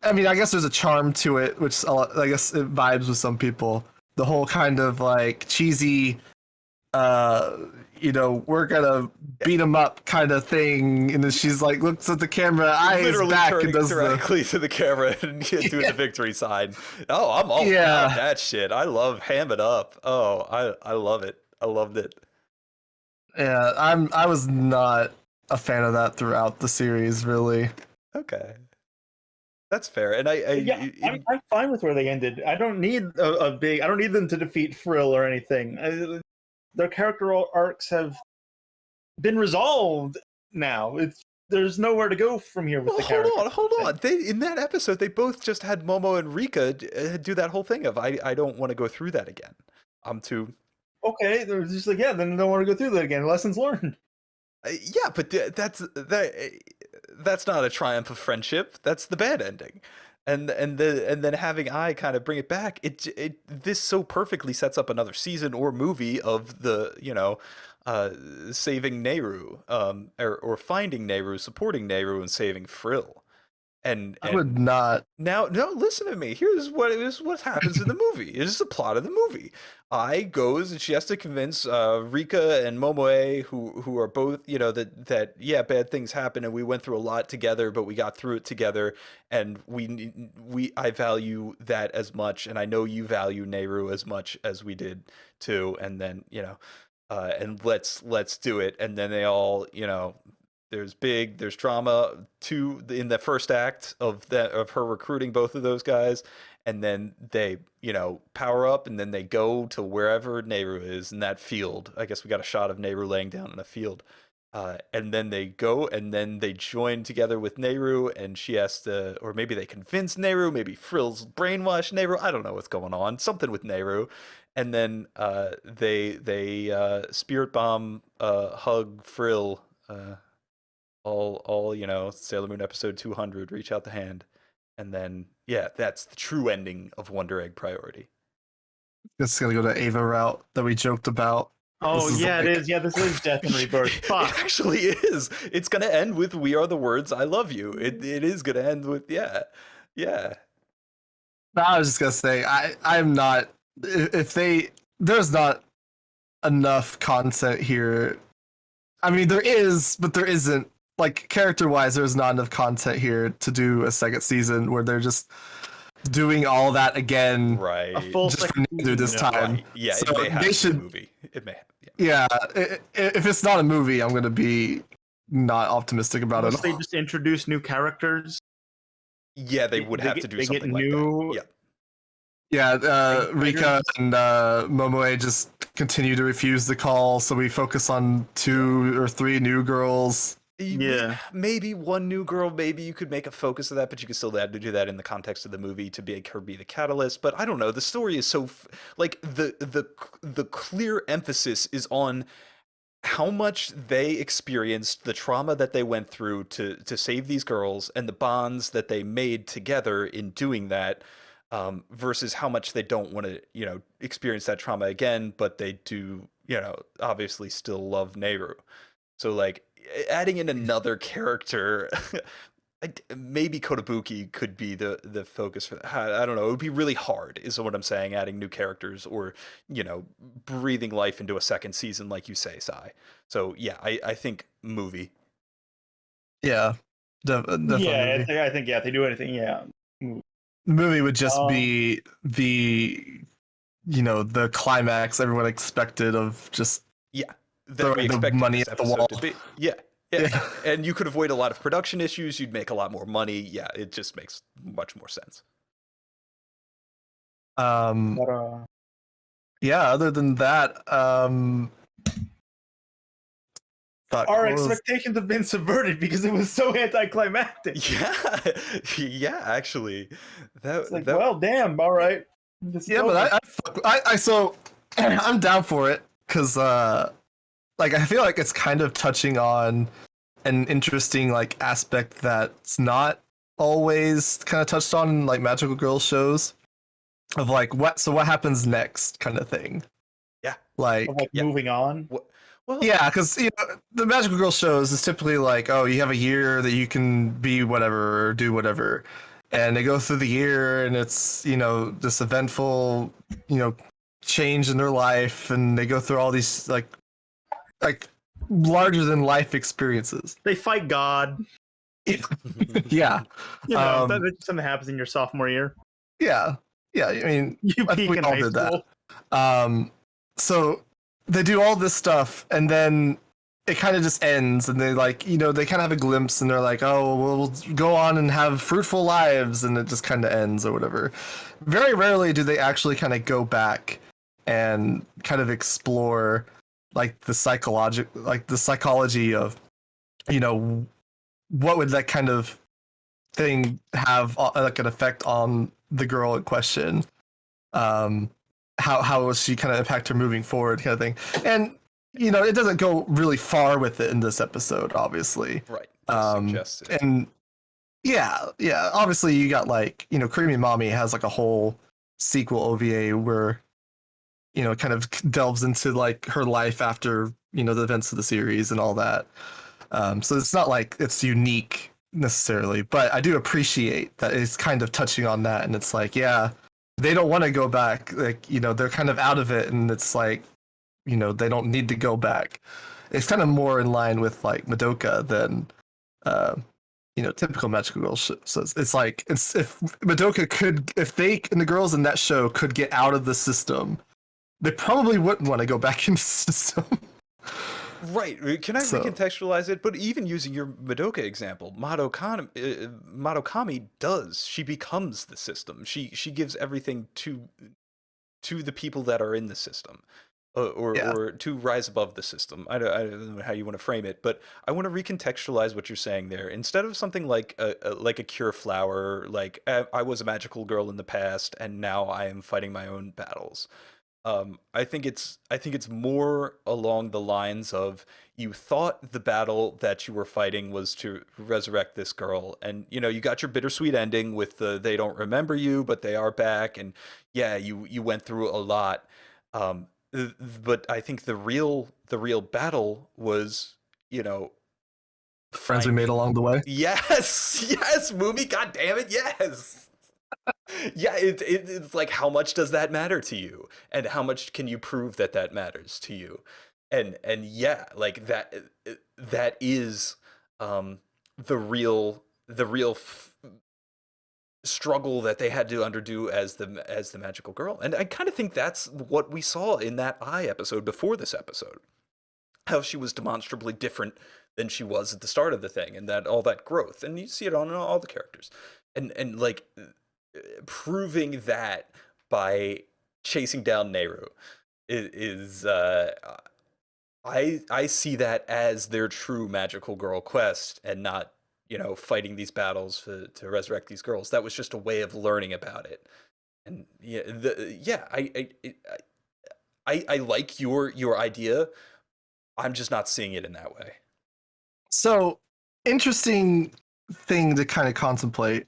I mean, I guess there's a charm to it, which I guess it vibes with some people. The whole kind of, like, cheesy, we're gonna beat him up kind of thing. And then she's, like, looks at the camera, eyes back, and does directly to the camera and doing the victory sign. Oh, I'm all about that shit. I love ham it up. Oh, I love it. I loved it. Yeah, I was not a fan of that throughout the series, really. Okay, that's fair. And I'm fine with where they ended. I don't need I don't need them to defeat Frill or anything. Their character arcs have been resolved now. There's nowhere to go from here with the character. Hold on. In that episode, they both just had Momo and Rika do that whole thing of I don't want to go through that again. I'm too. Okay, they're just like, then I don't want to go through that again. Lessons learned. Yeah, but that's not a triumph of friendship. That's the bad ending, and then having I kind of bring it back. This so perfectly sets up another season or movie of the saving Nehru, or finding Nehru, supporting Nehru, and saving Frill. And I would not. Now, no, listen to me. Here's what happens in the movie. It's the plot of the movie. Ai goes and she has to convince Rika and Momoe, who are both, that bad things happen and we went through a lot together, but we got through it together, and I value that as much, and I know you value Nehru as much as we did too. And then and let's do it. And then they all, there's drama in the first act of her recruiting both of those guys, and then they, power up, and then they go to wherever Nehru is in that field. I guess we got a shot of Nehru laying down in a field. And then they go, and then they join together with Nehru, and she has to, or maybe they convince Nehru, maybe Frill's brainwash Nehru. I don't know what's going on. Something with Nehru, and then they spirit bomb, hug Frill, all Sailor Moon episode 200, reach out the hand, and then yeah, that's the true ending of Wonder Egg Priority. It's gonna go to Ava route that we joked about. Oh yeah, it is. Yeah, this is Death and Rebirth. Fuck. It actually is. It's gonna end with "We are the words I love you." It is gonna end with yeah. I was just gonna say I'm not. If there's not enough content here. I mean, there is, but there isn't. Like character wise, there's not enough content here to do a second season where they're just doing all that again, right? A full just for Nintendo this time. Right. Yeah, so it may have they should. A movie. It may. Yeah, if it's not a movie, I'm gonna be not optimistic about Unless it. They just introduce new characters. Yeah, they would have to do something like that. Yeah, Rika and Momoe just continue to refuse the call, so we focus on 2 or 3 new girls. Yeah, maybe one new girl. Maybe you could make a focus of that, but you could still have to do that in the context of the movie to make her be the catalyst. But I don't know. The story is so like the clear emphasis is on how much they experienced, the trauma that they went through to save these girls, and the bonds that they made together in doing that, versus how much they don't want to experience that trauma again, but they do obviously still love Nehru. So like adding in another character, maybe Kotobuki could be the focus for that. I don't know. It would be really hard, is what I'm saying, adding new characters or, breathing life into a second season, like you say, Sai. So yeah, I think movie. Yeah, definitely. Yeah, I think if they do anything, yeah. The movie would just be the climax everyone expected of just that we expect money at the wall. Yeah. And you could avoid a lot of production issues. You'd make a lot more money. Yeah, it just makes much more sense. Yeah, other than that, our expectations have been subverted because it was so anticlimactic. Yeah, actually, well, damn. All right. But so I'm down for it because I feel like it's kind of touching on an interesting aspect that's not always kind of touched on in magical girl shows of what happens next kind of thing. Yeah. Moving on. Well, yeah, because the magical girl shows is typically you have a year that you can be whatever or do whatever, and they go through the year and it's this eventful change in their life, and they go through all these larger than life experiences. They fight God. Yeah. Something happens in your sophomore year. Yeah. I mean, you peak in high school. That. So they do all this stuff, and then it kind of just ends, and they they kind of have a glimpse, and they're like, oh, we'll go on and have fruitful lives, and it just kind of ends or whatever. Very rarely do they actually kind of go back and kind of explore the psychology of what would that kind of thing have an effect on the girl in question, how will she kind of impact her moving forward kind of thing. And it doesn't go really far with it in this episode, obviously, right? And yeah, obviously you got Creamy Mommy has a whole sequel OVA where it kind of delves into her life after the events of the series and all that. So it's not it's unique necessarily, but I do appreciate that it's kind of touching on that, and it's they don't want to go back, they're kind of out of it, and it's they don't need to go back. It's kind of more in line with Madoka than typical magical girl shows. It's if Madoka if they and the girls in that show could get out of the system, they probably wouldn't want to go back in the system. Right. Can I So recontextualize it? But even using your Madoka example, Madokami does. She becomes the system. She gives everything to the people that are in the system, yeah, or to rise above the system. I don't know how you want to frame it, but I want to recontextualize what you're saying there. Instead of something like a cure flower, like I was a magical girl in the past and now I am fighting my own battles. I think it's more along the lines of you thought the battle that you were fighting was to resurrect this girl, and you got your bittersweet ending with they don't remember you, but they are back, and yeah, you went through a lot. But I think the real battle was you know the friends we made along finding. the way. Yes, yes, movie. God damn it, yes. Yeah, it's like, how much does that matter to you, and how much can you prove that that matters to you? And yeah, like that is um the real struggle that they had to underdo as the magical girl. And I kind of think that's what we saw in that Eye episode before this episode, how she was demonstrably different than she was at the start of the thing, and that all that growth, and you see it on all the characters, and like proving that by chasing down Nehru is I see that as their true magical girl quest, and not fighting these battles to resurrect these girls. That was just a way of learning about it. And yeah, I like your idea. I'm just not seeing it in that way. So interesting thing to kind of contemplate.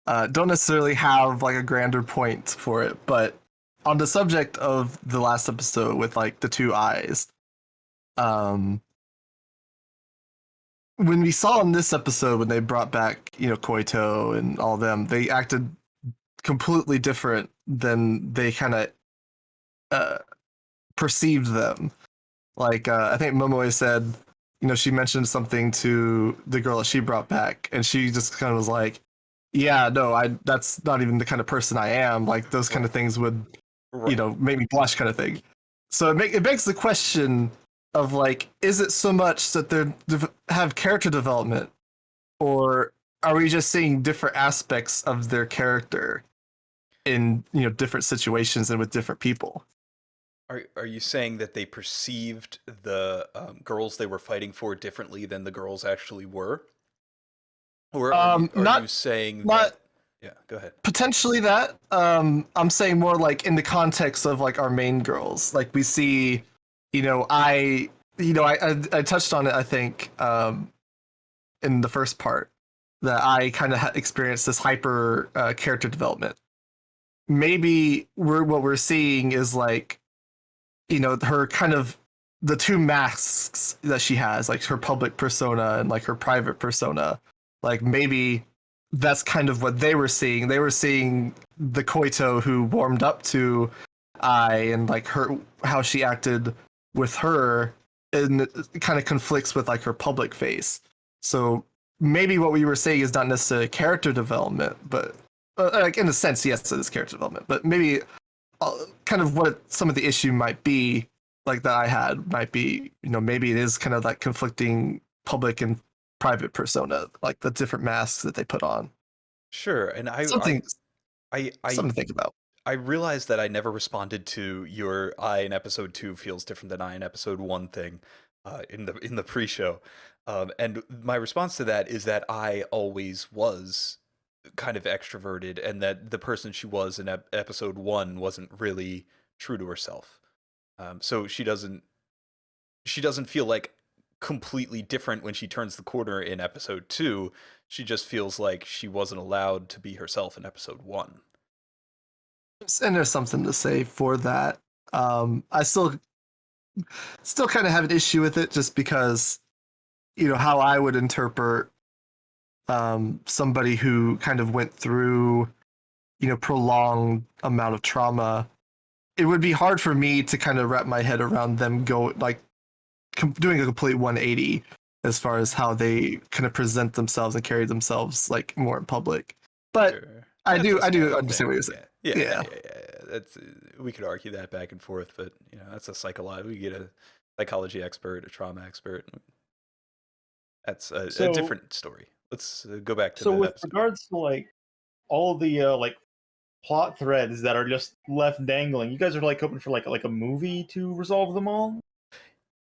Don't necessarily have like a grander point for it, but on the subject of the last episode with like the two eyes, um, when we saw in this episode when they brought back Koito and all them, they acted completely different than they kind of uh, perceived them. Like I think Momoe said, she mentioned something to the girl that she brought back, and she just kind of was like, "Yeah, no, that's not even the kind of person I am. Like those kind of things would, Right. make me blush, kind of thing." So it begs the question of like, is it so much that they have character development, or are we just seeing different aspects of their character in different situations and with different people? Are you saying that they perceived the girls they were fighting for differently than the girls actually were? Or are you Not saying not that? Yeah, go ahead. potentially that. I'm saying more like in the context of like our main girls. Like we see, I I touched on it, I think, in the first part, that I kind of experienced this hyper character development. Maybe what we're seeing is like, her kind of the two masks that she has, like her public persona and like her private persona. Like maybe that's kind of what they were seeing. They were seeing the Koito who warmed up to I, and like her, how she acted with her, and it kind of conflicts with like her public face. So maybe what we were saying is not necessarily character development, but like in a sense, yes, it is character development. But maybe kind of what some of the issue might be, like that I had, might be, maybe it is kind of like conflicting public and private persona, like the different masks that they put on. Sure. And I I Something, I I something to think about. I realized that I never responded to your I in episode 2 feels different than I in episode 1 thing in the pre-show. And my response to that is that I always was kind of extroverted, and that the person she was in episode 1 wasn't really true to herself. So she doesn't feel like completely different when she turns the corner in episode 2. She just feels like she wasn't allowed to be herself in episode 1. And there's something to say for that. I still kind of have an issue with it, just because how I would interpret somebody who kind of went through prolonged amount of trauma. It would be hard for me to kind of wrap my head around them like doing a complete 180 as far as how they kind of present themselves and carry themselves like more in public. But Sure. I That's do a I do scale understand what thing. you're saying. Yeah. Yeah, yeah, Yeah. yeah, yeah. That's we could argue that back and forth, but that's a psychological. We get a psychology expert, a trauma expert. That's a So, different story. Let's go back to so the with episode. regards to like all the like plot threads that are just left dangling, you guys are like hoping for like a movie to resolve them all.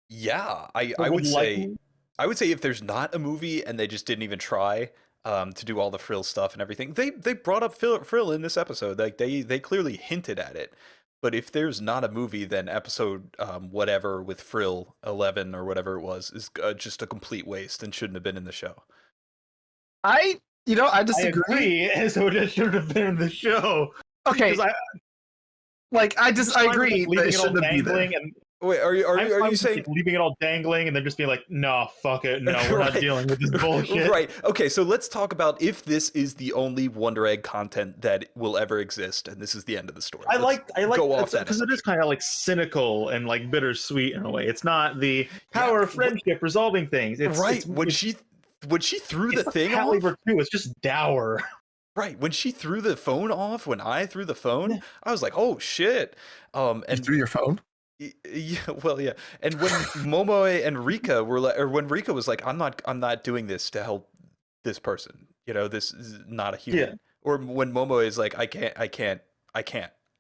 Yeah, Or I would would like, say if there's not a movie and they just didn't even try to do all the Frill stuff and everything, they brought up Frill in this episode. Like they clearly hinted at it. But if there's not a movie, then episode whatever with Frill 11 or whatever it was is just a complete waste and shouldn't have been in the show. I I disagree. agree, and so it should have been in the show. Okay, Because I agree that leaving it it all shouldn't be there. dangling, and Wait, are I'm fine you with, saying like, leaving it all dangling and then just being like, no, fuck it, no, we're not Right. dealing with this bullshit. Right. Okay, so let's talk about if this is the only Wonder Egg content that will ever exist, and this is the end of the story. I Let's like go off that because it is kind of like cynical and like bittersweet in a way. It's not the power Yeah, of friendship resolving things. It's right. It's, when she threw the it's thing Cat off. Labor 2. It's just dour. Right. When she threw the phone off, when I threw the phone, Yeah. I was like, "Oh shit." You And threw your phone? yeah, well, yeah. And when Momoe and Rika were like, or when Rika was like, I'm not doing this to help this person. You know, this is not a human." Yeah. Or when Momoe is like, I can't.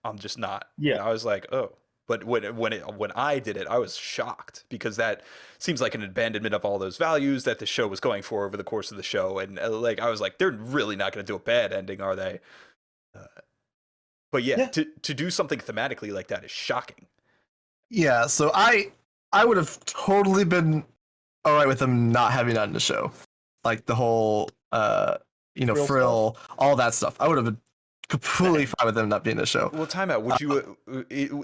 I'm just not. Yeah. And I was like, oh. But when I did it, I was shocked because that seems like an abandonment of all those values that the show was going for over the course of the show. And like, I was like, they're really not going to do a bad ending, are they? But yeah, to do something thematically like that is shocking. Yeah, so I would have totally been all right with them not having that in the show, like the whole frill, all that stuff. I would have been completely fine with them not being in the show. Well, time out. Would you,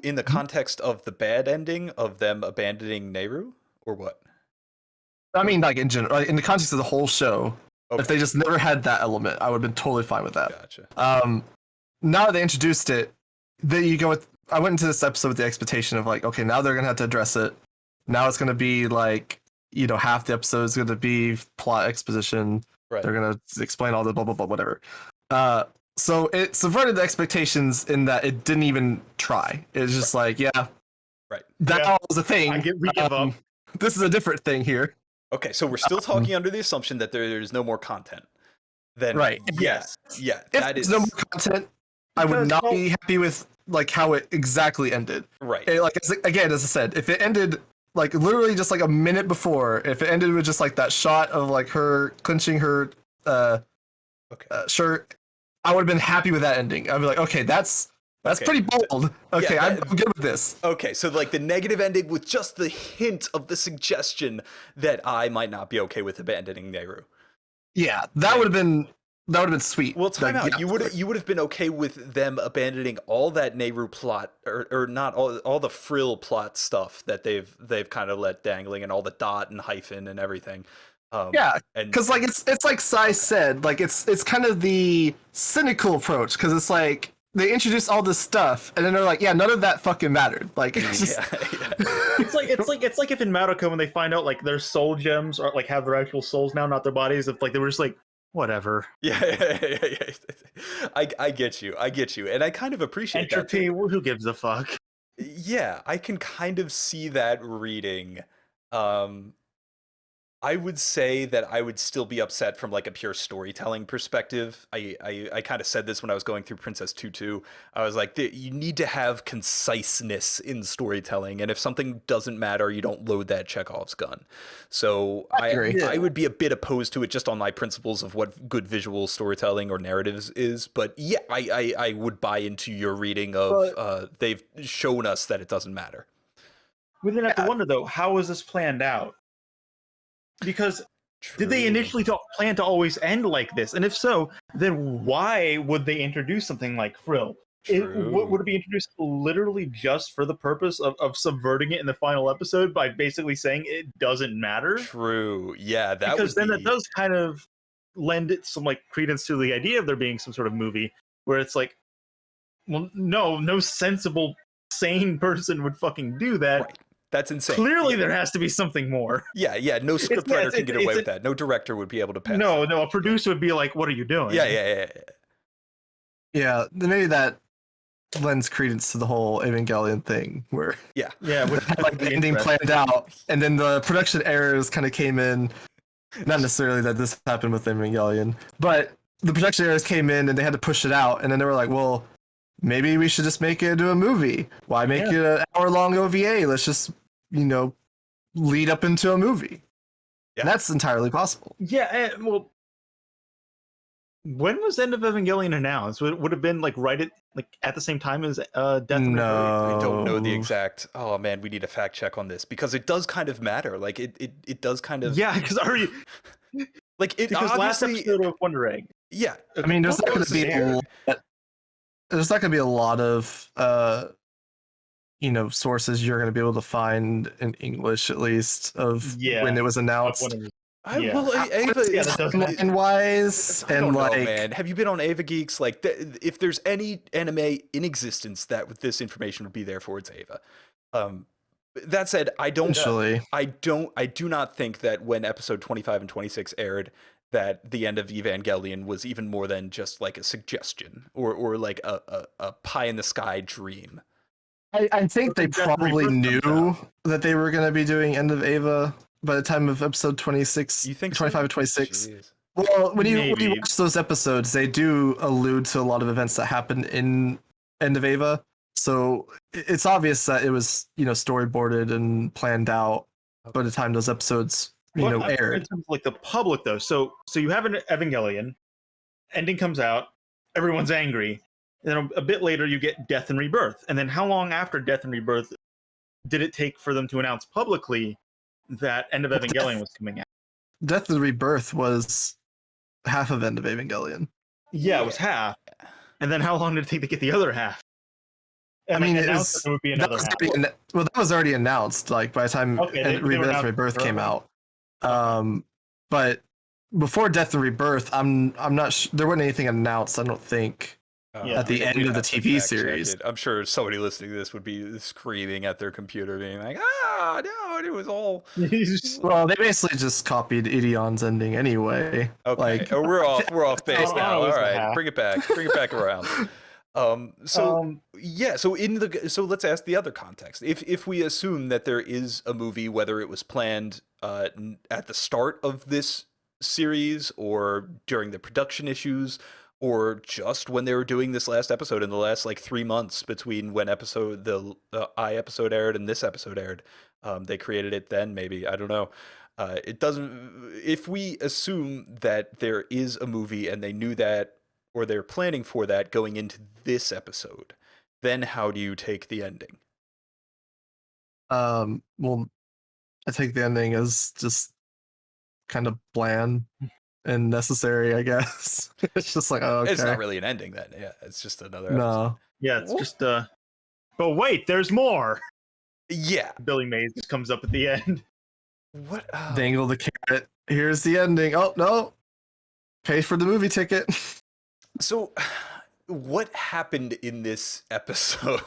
in the context of the bad ending of them abandoning Nehru, or what? I mean, like in general, in the context of the whole show, Okay. if they just never had that element, I would have been totally fine with that. Gotcha. Now that they introduced it, then you go with. I went into this episode with the expectation of like, okay, now they're gonna have to address it. Now it's gonna be like, half the episode is gonna be plot exposition. Right. They're gonna explain all the blah blah blah whatever. So it subverted the expectations in that it didn't even try. It's just like, yeah, Right. that was a thing. We give up. This is a different thing here. Okay, so we're still talking under the assumption that there's no more content. Then Right. Yes. Yeah, If that there's is no more content, I would Because, not well- be happy with like how it exactly ended. right. Again, as I said, if it ended like literally just like a minute before, if it ended with just like that shot of like her clenching her Okay. shirt, I would have been happy with that ending. I'd be like, okay, that's Okay. pretty bold. Okay, Yeah, I'm good with this. Okay, so like the negative ending with just the hint of the suggestion that I might not be okay with abandoning Nehru. Yeah, that would have been sweet. Well, time Like, out. yeah, You would have been okay with them abandoning all that Nehru plot, or not all the frill plot stuff that they've kind of let dangling, and all the dot and hyphen and everything. Yeah, and because like it's like Sai said, like it's kind of the cynical approach because it's like they introduce all this stuff and then they're like, yeah, none of that fucking mattered. Like it's just yeah. It's like if in Madoka when they find out like their soul gems are like have their actual souls now, not their bodies. If like they were just like whatever. Yeah. I get you, and I kind of appreciate that Entropy. too. Well, who gives a fuck? Yeah, I can kind of see that reading. I would say that I would still be upset from like a pure storytelling perspective. I kind of said this when I was going through Princess Tutu. I was like, you need to have conciseness in storytelling, and if something doesn't matter, you don't load that Chekhov's gun. So I agree. I would be a bit opposed to it just on my principles of what good visual storytelling or narratives is. But yeah, I would buy into your reading of they've shown us that it doesn't matter. We then have to wonder though, how is this planned out? Because did they True. initially plan to always end like this? And if so, then why would they introduce something like Frill? Would it be introduced literally just for the purpose of subverting it in the final episode by basically saying it doesn't matter? True. Yeah, that Because would then be... that does kind of lend it some like credence to the idea of there being some sort of movie where it's like, well, no sensible, sane person would fucking do that. Right. That's insane. Clearly, there has to be something more. Yeah. No scriptwriter can get away with that. No director would be able to pass. No, a producer would be like, "What are you doing?" Yeah. Yeah, then maybe that lends credence to the whole Evangelion thing, where Yeah. Which had like the ending planned out, and then the production errors kind of came in. Not necessarily that this happened with Evangelion, but the production errors came in and they had to push it out, and then they were like, well, maybe we should just make it into a movie. Why make it an hour-long OVA? Let's just, lead up into a movie. Yeah. And that's entirely possible. Yeah, well, when was End of Evangelion announced? Would have been like at the same time as Death and Rebirth? I don't know the exact. Oh man, we need a fact check on this because it does kind of matter. Like it does kind of. Yeah, because already like it because last episode of Wonder Egg. Yeah, I mean, there's not going to be a lot of sources you're going to be able to find in English, at least, of when it was announced. And wise I don't and know, like, man. Have you been on Ava Geeks? Like, if there's any anime in existence that with this information would be there for, it's Ava. That said, I do not think that when episode 25 and 26 aired, that the end of Evangelion was even more than just like a suggestion or like a pie in the sky dream. I think they probably knew that they were going to be doing End of Ava by the time of episode 26. You think 25 so? and 26? Jeez. Well, when you watch those episodes, they do allude to a lot of events that happened in End of Ava. So it's obvious that it was, storyboarded and planned out by the time those episodes, aired. In terms of like the public though, so you have an Evangelion, ending comes out, everyone's angry, and then a bit later you get Death and Rebirth. And then how long after Death and Rebirth did it take for them to announce publicly that End of Evangelion was coming out? Death and Rebirth was half of End of Evangelion. Yeah, it was half. And then how long did it take to get the other half? And it would be another half. That was already announced, like by the time Death and Rebirth came out. But before Death and Rebirth, I'm not sure there wasn't anything announced. I don't think at the end of the TV series. I'm sure somebody listening to this would be screaming at their computer, being like, "Ah, no, it was all." Well, they basically just copied Ideon's ending anyway. Okay, we're off base now. All right, bring it back around. So let's ask the other context. If we assume that there is a movie, whether it was planned at the start of this series or during the production issues or just when they were doing this last episode in the last like 3 months between when the I episode aired and this episode aired, they created it then, maybe, I don't know. It doesn't, if we assume that there is a movie and they knew that, or they're planning for that going into this episode, then how do you take the ending? Well, I take the ending as just kind of bland and necessary, I guess. It's just like, oh, okay. It's not really an ending then. Yeah, it's just another episode. No. Yeah, it's just but wait, there's more. Yeah. Billy Mays just comes up at the end. What? Oh. Dangle the carrot. Here's the ending. Oh, no. Pay for the movie ticket. So, what happened in this episode?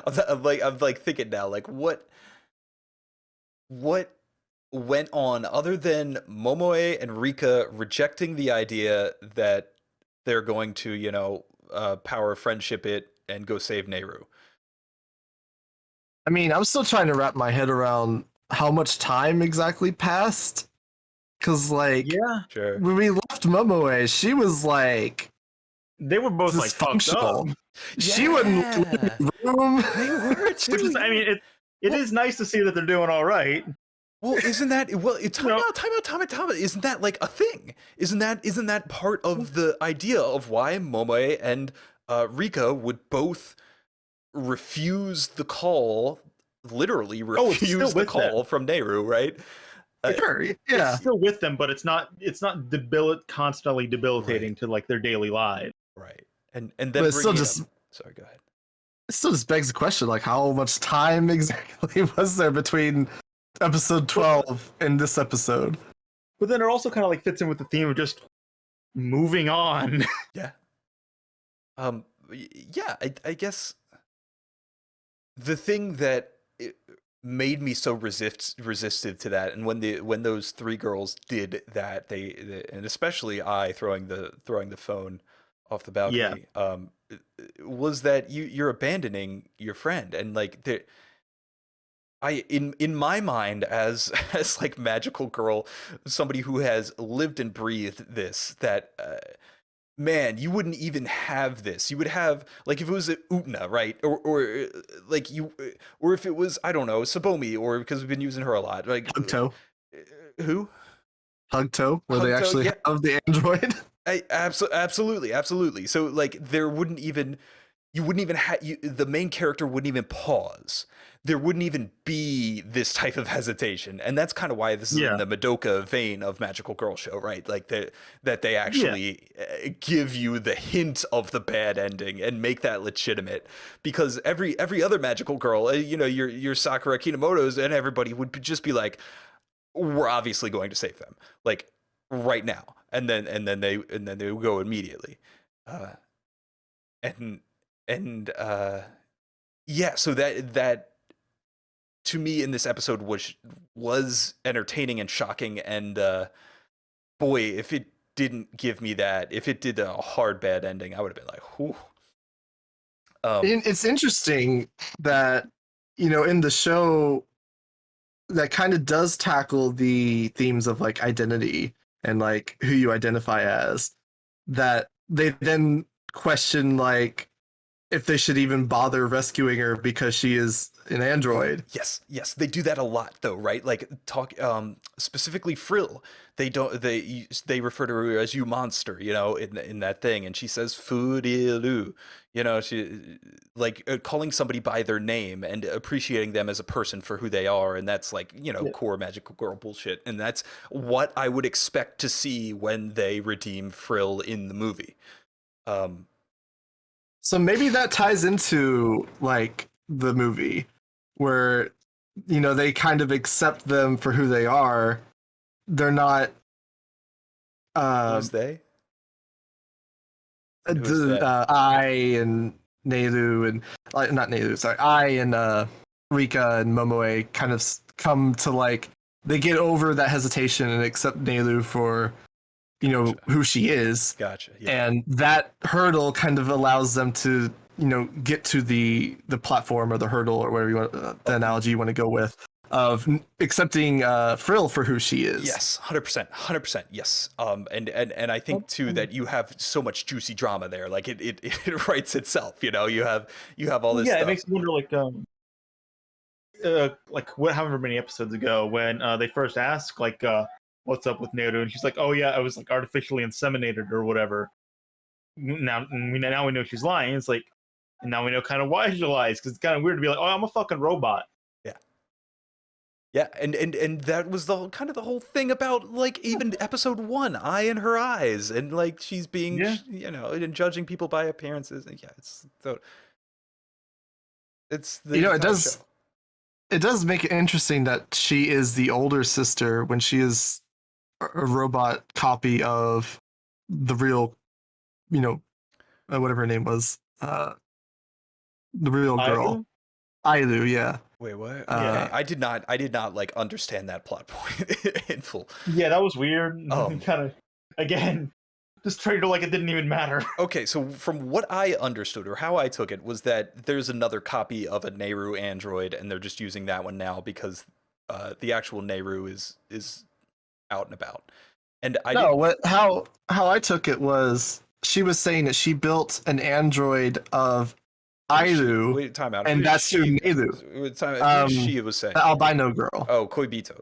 I'm like thinking now, like what went on other than Momoe and Rika rejecting the idea that they're going to, power friendship it and go save Nehru? I mean, I'm still trying to wrap my head around how much time exactly passed. Because, like, sure. When we left Momoe, she was like, they were both like functional. Yeah. She wouldn't leave the room. They were too. I mean, it is nice to see that they're doing all right. Well, isn't that time out? Isn't that like a thing? Isn't that part of the idea of why Momoe and Rika would both refuse the call, literally refuse the call from Nehru, right? Sure, yeah. It's still with them, but it's not constantly debilitating to like their daily lives. Right. And then but it's still just sorry, go ahead. It still just begs the question, like, how much time exactly was there between episode 12 and this episode? But then it also kind of like fits in with the theme of just moving on. Yeah. Yeah, I guess the thing that made me so resistive to that, and when those three girls did that, they and especially I throwing the phone off the Yeah. balcony, was that you're abandoning your friend, and like in my mind as as like magical girl, somebody who has lived and breathed this, that man, you wouldn't even have this. You would have, like, if it was Utna, right? Or like you, or if it was, I don't know, Sabomi, or because we've been using her a lot. Like, Hugto. Who? Hugto, where they Hugto, actually yeah. have the android. Absolutely. So like there wouldn't even, you wouldn't even have, the main character wouldn't even pause. There wouldn't even be this type of hesitation, and that's kind of why this is in Yeah. the Madoka vein of Magical Girl Show, right? Like that they Yeah. actually give you the hint of the bad ending and make that legitimate, because every other magical girl, you know, your Sakura Kinomoto's and everybody would just be like, we're obviously going to save them, like right now, and then they would go immediately, uh, and and yeah, so that to me in this episode was entertaining and shocking, and boy, if it didn't give me that, if it did a hard bad ending, I would have been like, whew. It's interesting that, you know, in the show that kind of does tackle the themes of like identity and like who you identify as, that they then question like if they should even bother rescuing her because she is an android. Yes, they do that a lot though, right? Like talk specifically Frill. They refer to her as you monster, you know, in that thing, and she says Furilu. You know, she like calling somebody by their name and appreciating them as a person for who they are, and that's like, you know, Yeah. core magical girl bullshit, and that's what I would expect to see when they redeem Frill in the movie. Um, So maybe that ties into like the movie where, you know, they kind of accept them for who they are. They're not who's they? And who is the they? I and Neilu and like not Neilu, sorry, I and Rika and Momoe kind of come to like they get over that hesitation and accept Neilu for, you know, Gotcha. who she is, Gotcha. Yeah. and that hurdle kind of allows them to, you know, get to the platform or the hurdle or whatever you want, the analogy you want to go with, of accepting Frill for who she is. Yes, 100%. Yes. And I think too that you have so much juicy drama there. Like it writes itself, you know. You have all this Yeah, stuff. it makes me wonder, like what, however many episodes ago, when they first asked, like, what's up with Naru, and she's like, oh yeah, I was like artificially inseminated or whatever. Now we know she's lying. It's like, and now we know kind of why she lies, because it's kind of weird to be like, oh, I'm a fucking robot. Yeah, and that was the kind of the whole thing about like even episode 1, Eye in her eyes, and like she's being, Yeah. you know, and judging people by appearances. Yeah, it's the You know, entire show. it does make it interesting that she is the older sister when she is a robot copy of the real, you know, whatever her name was, the real girl, Ailu. Yeah. Wait, what? Okay, Uh, I did not like understand that plot point in full. Yeah, that was weird. Um, Kind of, again, just treated her like it didn't even matter. Okay, so from what I understood or how I took it was that there's another copy of a Nehru android, and they're just using that one now because the actual Nehru is out and about. And I no, didn't. what how I took it was she was saying that she built an android of Ailu, Wait, time out. and Who's that's who she? Neilu, Wait, time out. Who's she was saying? the albino girl. Oh, Koibito.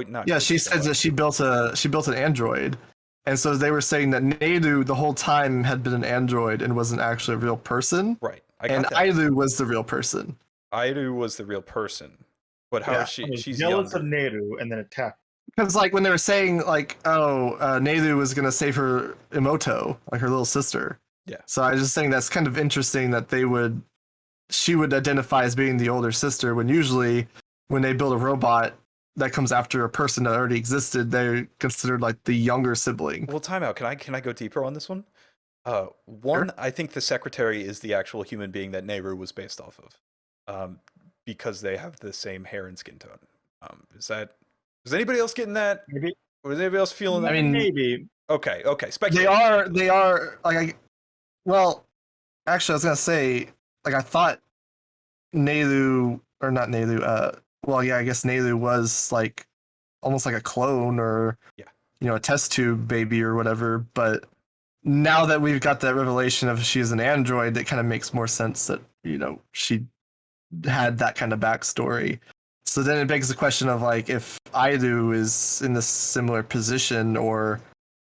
Not Yeah, she Koibito, says that she built an android, and so they were saying that Neilu the whole time had been an android and wasn't actually a real person, Right. I and got that. Ailu was the real person. Airu was the real person. But how Yeah. is she? I was She's jealous younger. of Naru and then attacked. Because like when they were saying like, oh, Neilu was gonna save her Emoto, like her little sister. Yeah. So I was just saying that's kind of interesting that she would identify as being the older sister when usually when they build a robot that comes after a person that already existed, they're considered like the younger sibling. Well, time out. Can I go deeper on this one? One, Sure. I think the secretary is the actual human being that Nehru was based off of, because they have the same hair and skin tone. Is anybody else getting that? Maybe. Was anybody else feeling that? I mean, Maybe. Okay. They Speculate. are like Well, actually, I was gonna say, like, I thought Nelu or not Nelu. Well, yeah, I guess Nelu was like almost like a clone or Yeah. a test tube baby or whatever. But now that we've got that revelation of she's an android, it kind of makes more sense that she had that kind of backstory. So then it begs the question of like if Aidu is in this similar position or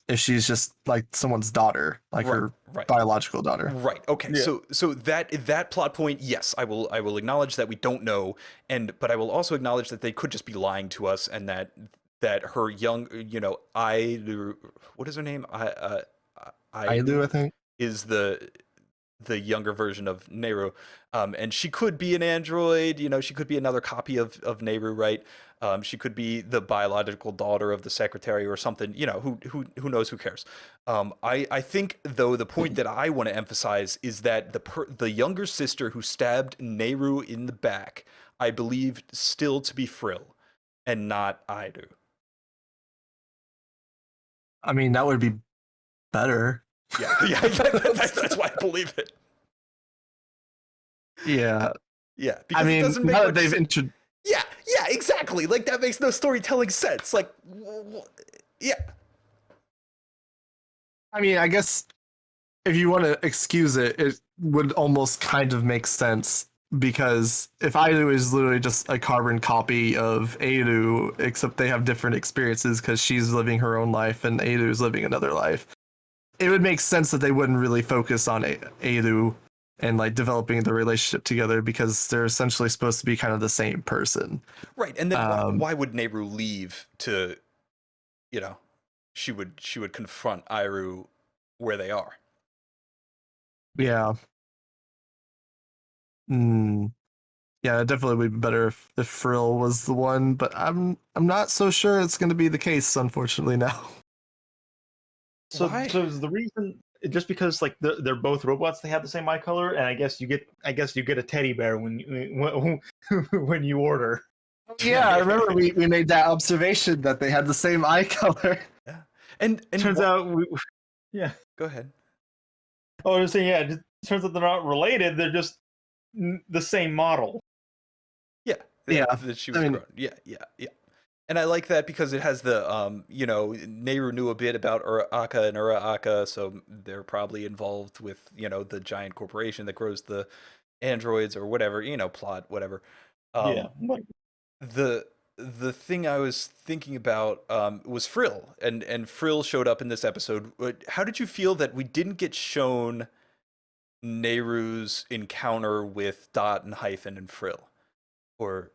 if she's just like someone's daughter, like Right, her right. biological daughter. Right. Okay. Yeah. So that plot point, yes, I will acknowledge that we don't know, but I will also acknowledge that they could just be lying to us, and that her young, what is her name? Aidu, Ailu I think. is the younger version of Nehru, and she could be an android. She could be another copy of Nehru, right? She could be the biological daughter of the secretary or something. Who knows? Who cares? I think though the point that I want to emphasize is that the younger sister who stabbed Nehru in the back, I believe still to be Frill, and not Aidu. I mean, that would be better. Yeah, yeah, that's why I believe it. Yeah. Yeah, I because it mean, doesn't make now that much they've sense. Yeah, yeah, exactly. Like that makes no storytelling sense. Like, yeah, I mean, I guess if you want to excuse it, it would almost kind of make sense because if Aidu is literally just a carbon copy of Aidu, except they have different experiences because she's living her own life and Aidu is living another life, it would make sense that they wouldn't really focus on Aidu and like developing the relationship together because they're essentially supposed to be kind of the same person. right. And then Um, why would Nehru leave to, you know, she would confront Iru where they are. yeah. Mm, yeah, it'd definitely would be better if Frill was the one, but I'm not so sure it's going to be the case, unfortunately. Now. So, Why? so is the reason just because like they're both robots, they have the same eye color, and I guess you get a teddy bear when you order. Yeah, I remember we made that observation that they had the same eye color. Yeah. And Turns out, yeah. go ahead. Oh, I was saying, yeah. It just turns out they're not related. They're just the same model. Yeah. Yeah, That she I was mean, grown. Yeah, yeah, yeah. And I like that because it has the Nehru knew a bit about Uraka and Uraka, so they're probably involved with, the giant corporation that grows the androids or whatever, plot, whatever. Yeah. Um the the thing I was thinking about was Frill, and Frill showed up in this episode. How did you feel that we didn't get shown Nehru's encounter with Dot and Hyphen and Frill? Or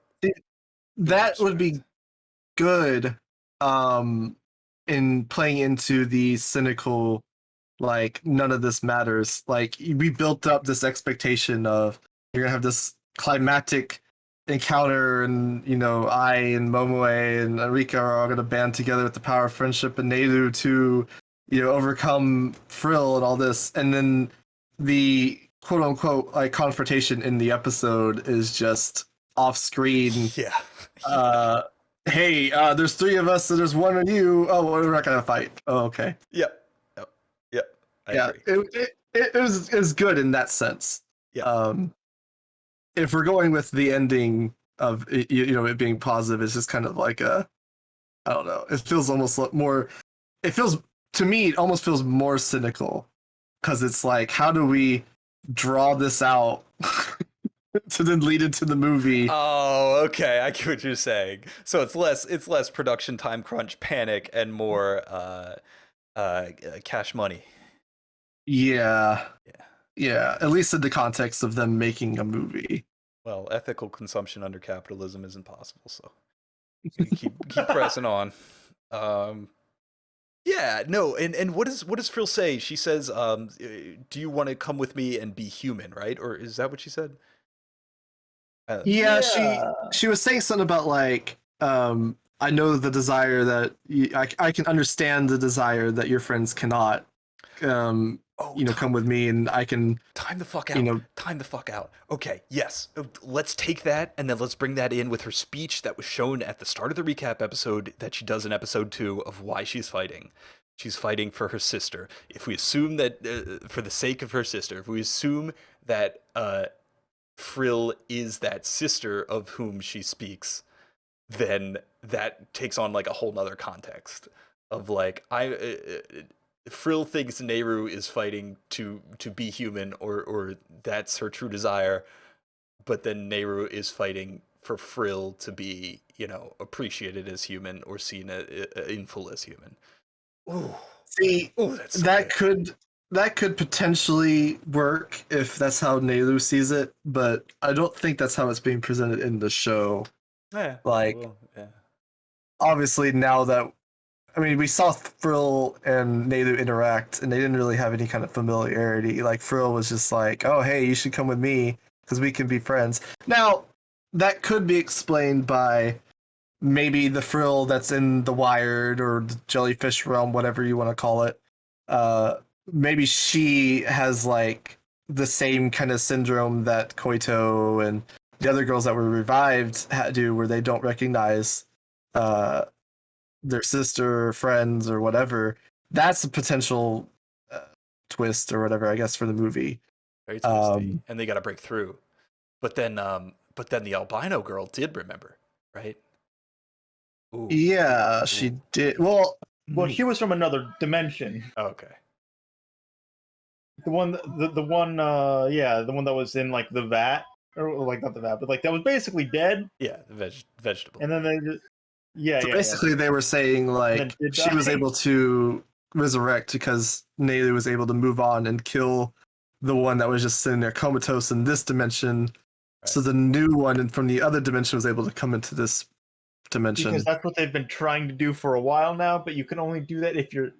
that would be good in playing into the cynical like none of this matters. Like we built up this expectation of you're gonna have this climatic encounter and I and Momoe and Arika are all gonna band together with the power of friendship and Neiru to overcome Frill and all this, and then the quote unquote like confrontation in the episode is just off screen. yeah. Hey, there's three of us, so there's one of you. Oh, we're not gonna fight. Oh, okay. Yep. Yep. Yep. I Yeah, agree. it was good in that sense. Yeah. If we're going with the ending of it being positive, it's just kind of like I don't know. It feels almost more. It feels to me, it almost feels more cynical because it's like, how do we draw this out to then lead into the movie? Oh, okay. I get what you're saying. So it's less production time crunch panic and more cash money. Yeah, Yeah. yeah. At least in the context of them making a movie. Well, ethical consumption under capitalism isn't possible, so you keep pressing on. Yeah, no, and what does Frill say? She says, "Do you want to come with me and be human?" Right? Or is that what she said? Yeah, she Yeah. she was saying something about like I know the desire that I can understand the desire that your friends cannot Oh, come with me and I can time the fuck you out. know Time the fuck out. Okay, yes. Let's take that and then let's bring that in with her speech that was shown at the start of the recap episode that she does in episode 2 of why she's fighting. She's fighting for her sister. If we assume that, for the sake of her sister, if we assume that Frill is that sister of whom she speaks, then that takes on like a whole nother context of like Frill thinks Nehru is fighting to be human, or that's her true desire, but then Nehru is fighting for Frill to be, appreciated as human or seen in full as human. Ooh. See, Ooh, that's so that good. could potentially work if that's how Nelu sees it, but I don't think that's how it's being presented in the show. Yeah. Like, Well, yeah. obviously now that we saw Frill and Nelu interact, and they didn't really have any kind of familiarity. Like Frill was just like, "Oh, hey, you should come with me because we can be friends." Now, that could be explained by maybe the Frill that's in the Wired or the Jellyfish realm, whatever you want to call it. Uh, Maybe she has like the same kind of syndrome that Koito and the other girls that were revived do, where they don't recognize uh, their sister or friends or whatever. That's a potential twist or whatever, I guess, for the movie. Very twisty. And they got to break through. But then the albino girl did remember, right? Ooh. Yeah, she Ooh. did. Well, she was from another dimension. Oh, okay. The one that was in like the vat, or like not the vat, but like that was basically dead. Yeah, the vegetable. And then they just basically they were saying like she was able to resurrect because Nelu was able to move on and kill the one that was just sitting there comatose in this dimension. Right. So the new one from the other dimension was able to come into this dimension. Because that's what they've been trying to do for a while now, but you can only do that if you're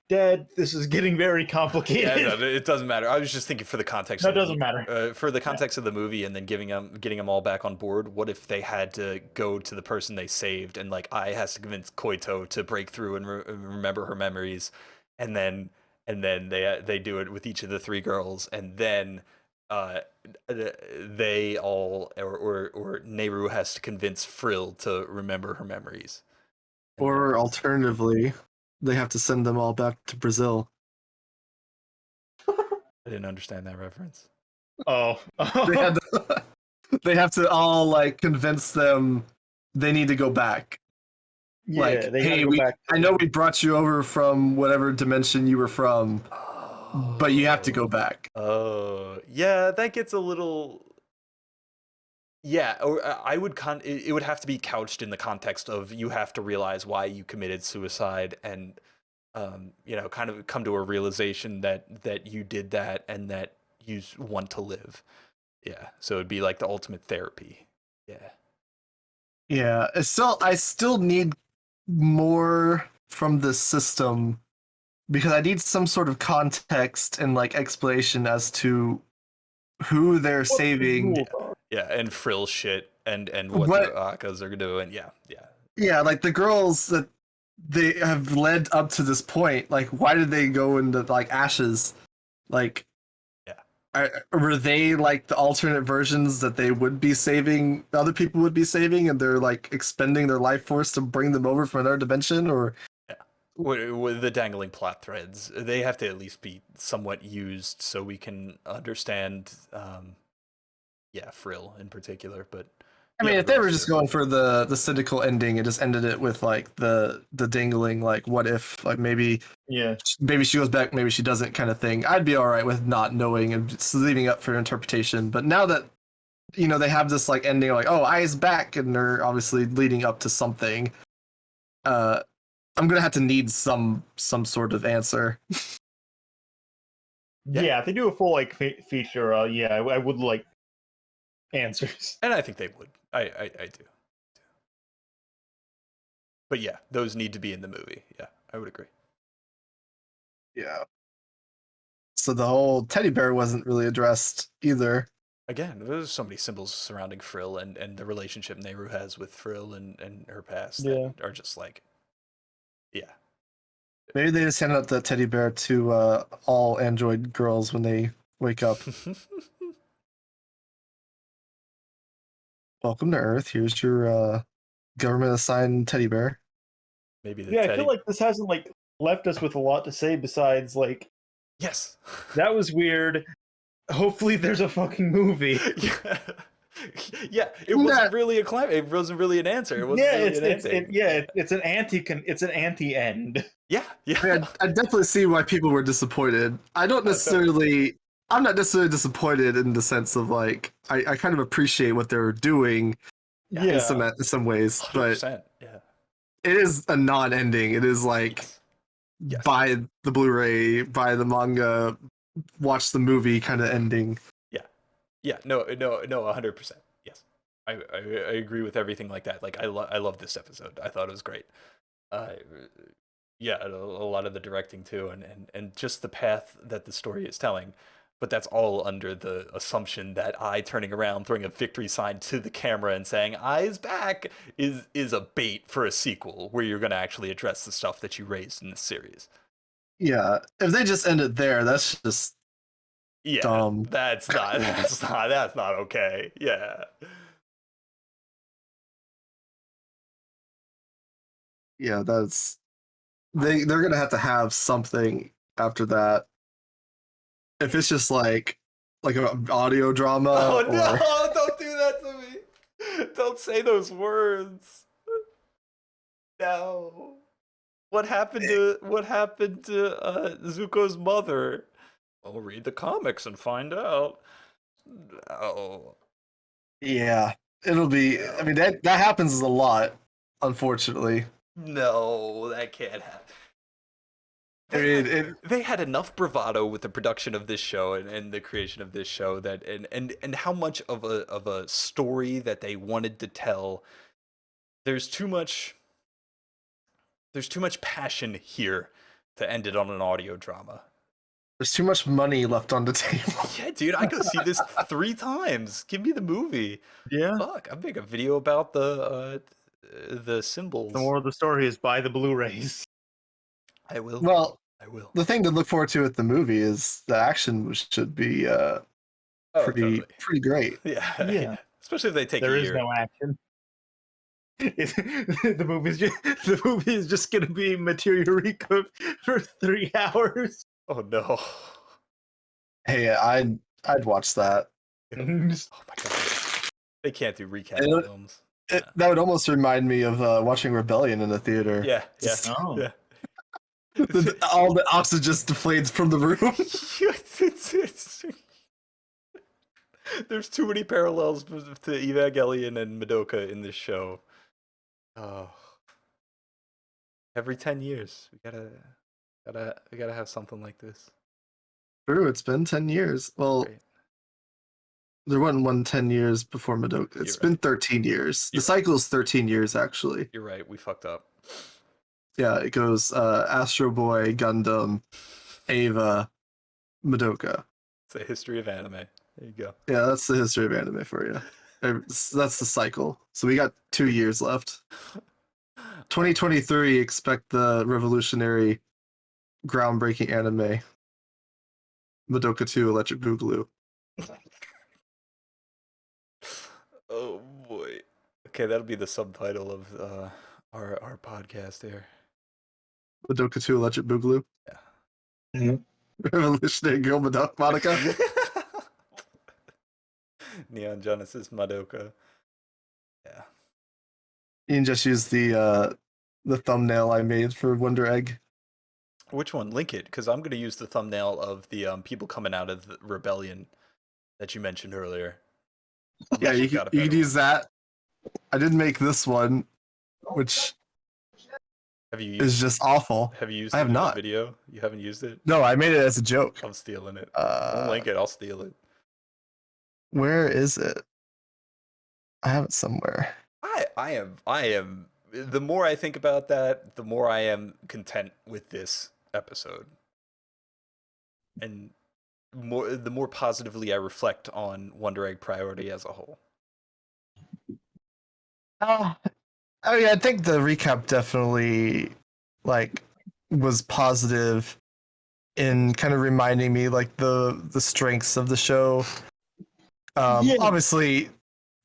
dead. This is getting very complicated. Yeah, no, it doesn't matter. I was just thinking for the context. No, it doesn't matter. For the context of the movie, and then getting them all back on board. What if they had to go to the person they saved, and like Ai has to convince Koito to break through and remember her memories, and then they do it with each of the three girls, and then they all or Nehru has to convince Frill to remember her memories. Or alternatively, they have to send them all back to Brazil. I didn't understand that reference. Oh. They have to all like convince them they need to go back. Yeah, like, hey, I know we brought you over from whatever dimension you were from, but you have to go back. Oh, yeah, that gets a little. Yeah, or I would it would have to be couched in the context of you have to realize why you committed suicide, and kind of come to a realization that you did that and that you want to live. Yeah, so it'd be like the ultimate therapy. Yeah. Yeah, I still need more from the system because I need some sort of context and like explanation as to who they're saving. Yeah, and Frill shit and what the Akkas are doing. Yeah. Yeah, like the girls that they have led up to this point, like why did they go into like ashes? Like, were they like the alternate versions that they would be saving, other people would be saving, and they're like expending their life force to bring them over from another dimension? Or with the dangling plot threads, they have to at least be somewhat used so we can understand Frill in particular. But I mean, if they were just going for the cynical ending and just ended it with like the dangling, like what if, like maybe she goes back, maybe she doesn't, kind of thing, I'd be all right with not knowing and just leaving up for interpretation. But now that they have this like ending, like, oh, Ai's back, and they're obviously leading up to something, I'm gonna have to need some sort of answer. Yeah, if they do a full like feature, I would like answers. And I think they would. I do. But yeah, those need to be in the movie. Yeah, I would agree. Yeah. So the whole teddy bear wasn't really addressed either. Again, there's so many symbols surrounding Frill and the relationship Nehru has with Frill and her past that are just like, yeah. Maybe they just handed out the teddy bear to all android girls when they wake up. Welcome to Earth. Here's your government-assigned teddy bear. Maybe I feel like this hasn't like left us with a lot to say besides like, Yes. that was weird. Hopefully, there's a fucking movie. Yeah. Yeah, it wasn't really a climate. It wasn't really an answer. It wasn't really an ending. It's an anti-end. Yeah, yeah. I mean, I definitely see why people were disappointed. I'm not necessarily disappointed in the sense of like I kind of appreciate what they're doing in some ways, but 100%, yeah. it is a non-ending. It is like Yes. buy the Blu-ray, buy the manga, watch the movie kind of ending. Yeah, no, 100%. Yes, I agree with everything like that. Like I love this episode. I thought it was great. Yeah, a lot of the directing too, and just the path that the story is telling. But that's all under the assumption that I turning around, throwing a victory sign to the camera and saying "I is back" is a bait for a sequel where you're going to actually address the stuff that you raised in the series. Yeah, if they just end it there, that's just dumb. That's not okay. Yeah. Yeah, that's they're gonna have to have something after that. If it's just like an audio drama. Oh no! Don't do that to me. Don't say those words. No. What happened to Zuko's mother? Well, read the comics and find out. Oh. Yeah, it'll be. I mean, that happens a lot, unfortunately. No, that can't happen. I mean, They had enough bravado with the production of this show and the creation of this show that and how much of a story that they wanted to tell. There's too much passion here to end it on an audio drama. There's too much money left on the table. Yeah, dude, I go see this 3 times. Give me the movie. Yeah. Fuck, I'll make a video about the symbols. The moral of the story is buy the Blu-rays. I will. Well, I will. the thing to look forward to with the movie is the action should be pretty great. Yeah. Especially if they take There a is year. no action. The movie is just gonna be Materia Rico for 3 hours. Oh no. Hey, I'd watch that. Oh my god. They can't do recap films. That would almost remind me of watching Rebellion in the theater. Yeah. Oh. Yeah. All the oxygen just deflates from the room. There's too many parallels to Evangelion and Madoka in this show. Oh. Every 10 years, we gotta have something like this. True, it's been 10 years. Well, Great. there wasn't one 10 years before Madoka. It's been 13 years. The cycle is 13 years, actually. You're right, we fucked up. Yeah, it goes Astro Boy, Gundam, Ava, Madoka. It's a history of anime. There you go. Yeah, that's the history of anime for you. That's the cycle. So we got 2 years left. 2023, expect the revolutionary, groundbreaking anime. Madoka 2 Electric Boogaloo. Oh boy. Okay, that'll be the subtitle of our podcast here. Madoka 2 Electric Boogaloo. Yeah. Mm-hmm. Revolutionary Girl Madoka. Neon Genesis Madoka. Yeah. You can just use the thumbnail I made for Wonder Egg. Which one? Link it, because I'm going to use the thumbnail of the people coming out of the rebellion that you mentioned earlier. Yeah, you could use that. I did make this one, which is just awful. Have you used I have not. video? You haven't used it? No, I made it as a joke. I'm stealing it. Don't link it, I'll steal it. Where is it? I have it somewhere. I am. The more I think about that, the more I am content with this episode, and the more positively I reflect on Wonder Egg priority as a whole. I mean, I think the recap definitely was positive in kind of reminding me the strengths of the show. Obviously,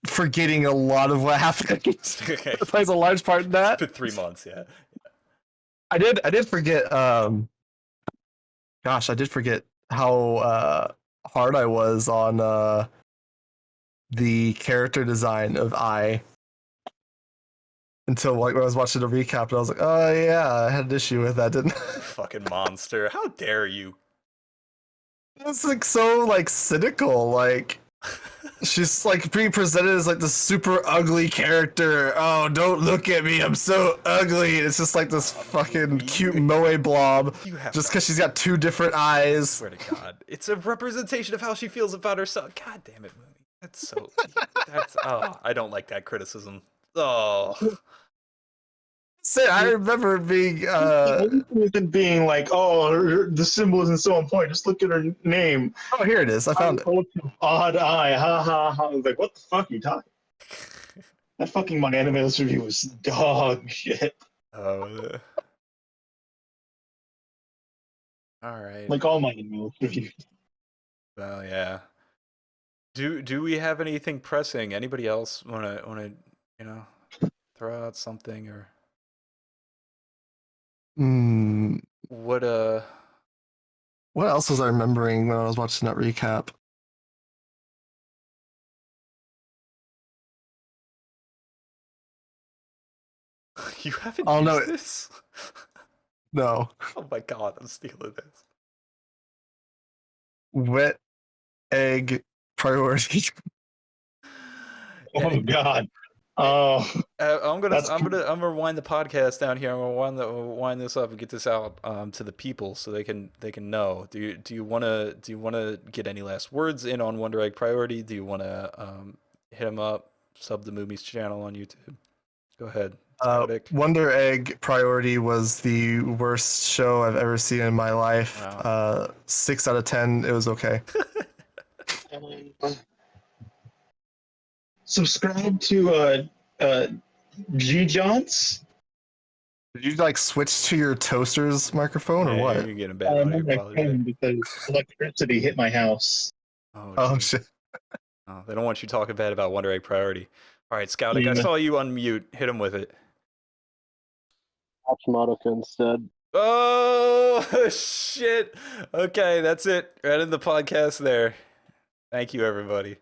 forgetting a lot of what happened Okay. plays a large part in that. For 3 months, yeah. I did forget. Gosh, I did forget how hard I was on the character design of I until like when I was watching the recap, and I was like, oh yeah, I had an issue with that, didn't I? You fucking monster. How dare you? It's like so like cynical. Like she's like being presented as like this super ugly character. Oh, don't look at me, I'm so ugly. It's just like this fucking cute moe blob. You have Just to- because she's got two different I eyes. swear to God. It's a representation of how she feels about herself. God damn it, movie. That's so. That's. Oh, I don't like that criticism. Oh. I remember being Than being like, oh, the symbol isn't so important. Just look at her name. oh, here it is. I found it. Odd eye. Ha ha ha. I was like, what the fuck are you talking? That fucking My Animalist review was dog shit. Oh. All right. Like all My Animalist reviews. Well, yeah. Do we have anything pressing? Anybody else wanna throw out something or Mm, what? what else was I remembering when I was watching that recap? You haven't Oh, no, used this? No, Oh my God, I'm stealing this. wet egg priority. Oh god. Oh, I'm That's gonna wind the podcast down here. I'm gonna wind this up and get this out to the people so they can know. Do you wanna get any last words in on Wonder Egg Priority? Do you wanna hit him up, sub the Movies channel on YouTube? Go ahead. Wonder Egg Priority was the worst show I've ever seen in my life. Wow. 6 out of 10. It was okay. subscribe to G Johns. Did you like switch to your toaster's microphone or Yeah, what? you're getting bad audio My quality. phone because electricity hit my house. Oh geez. shit. Oh, they don't want you talking bad about Wonder Egg Priority. All right, Scoutic, I Yeah. saw you unmute. Hit him with it. Watch Monica instead. Oh shit! Okay, that's it. Right in the podcast there. Thank you, everybody.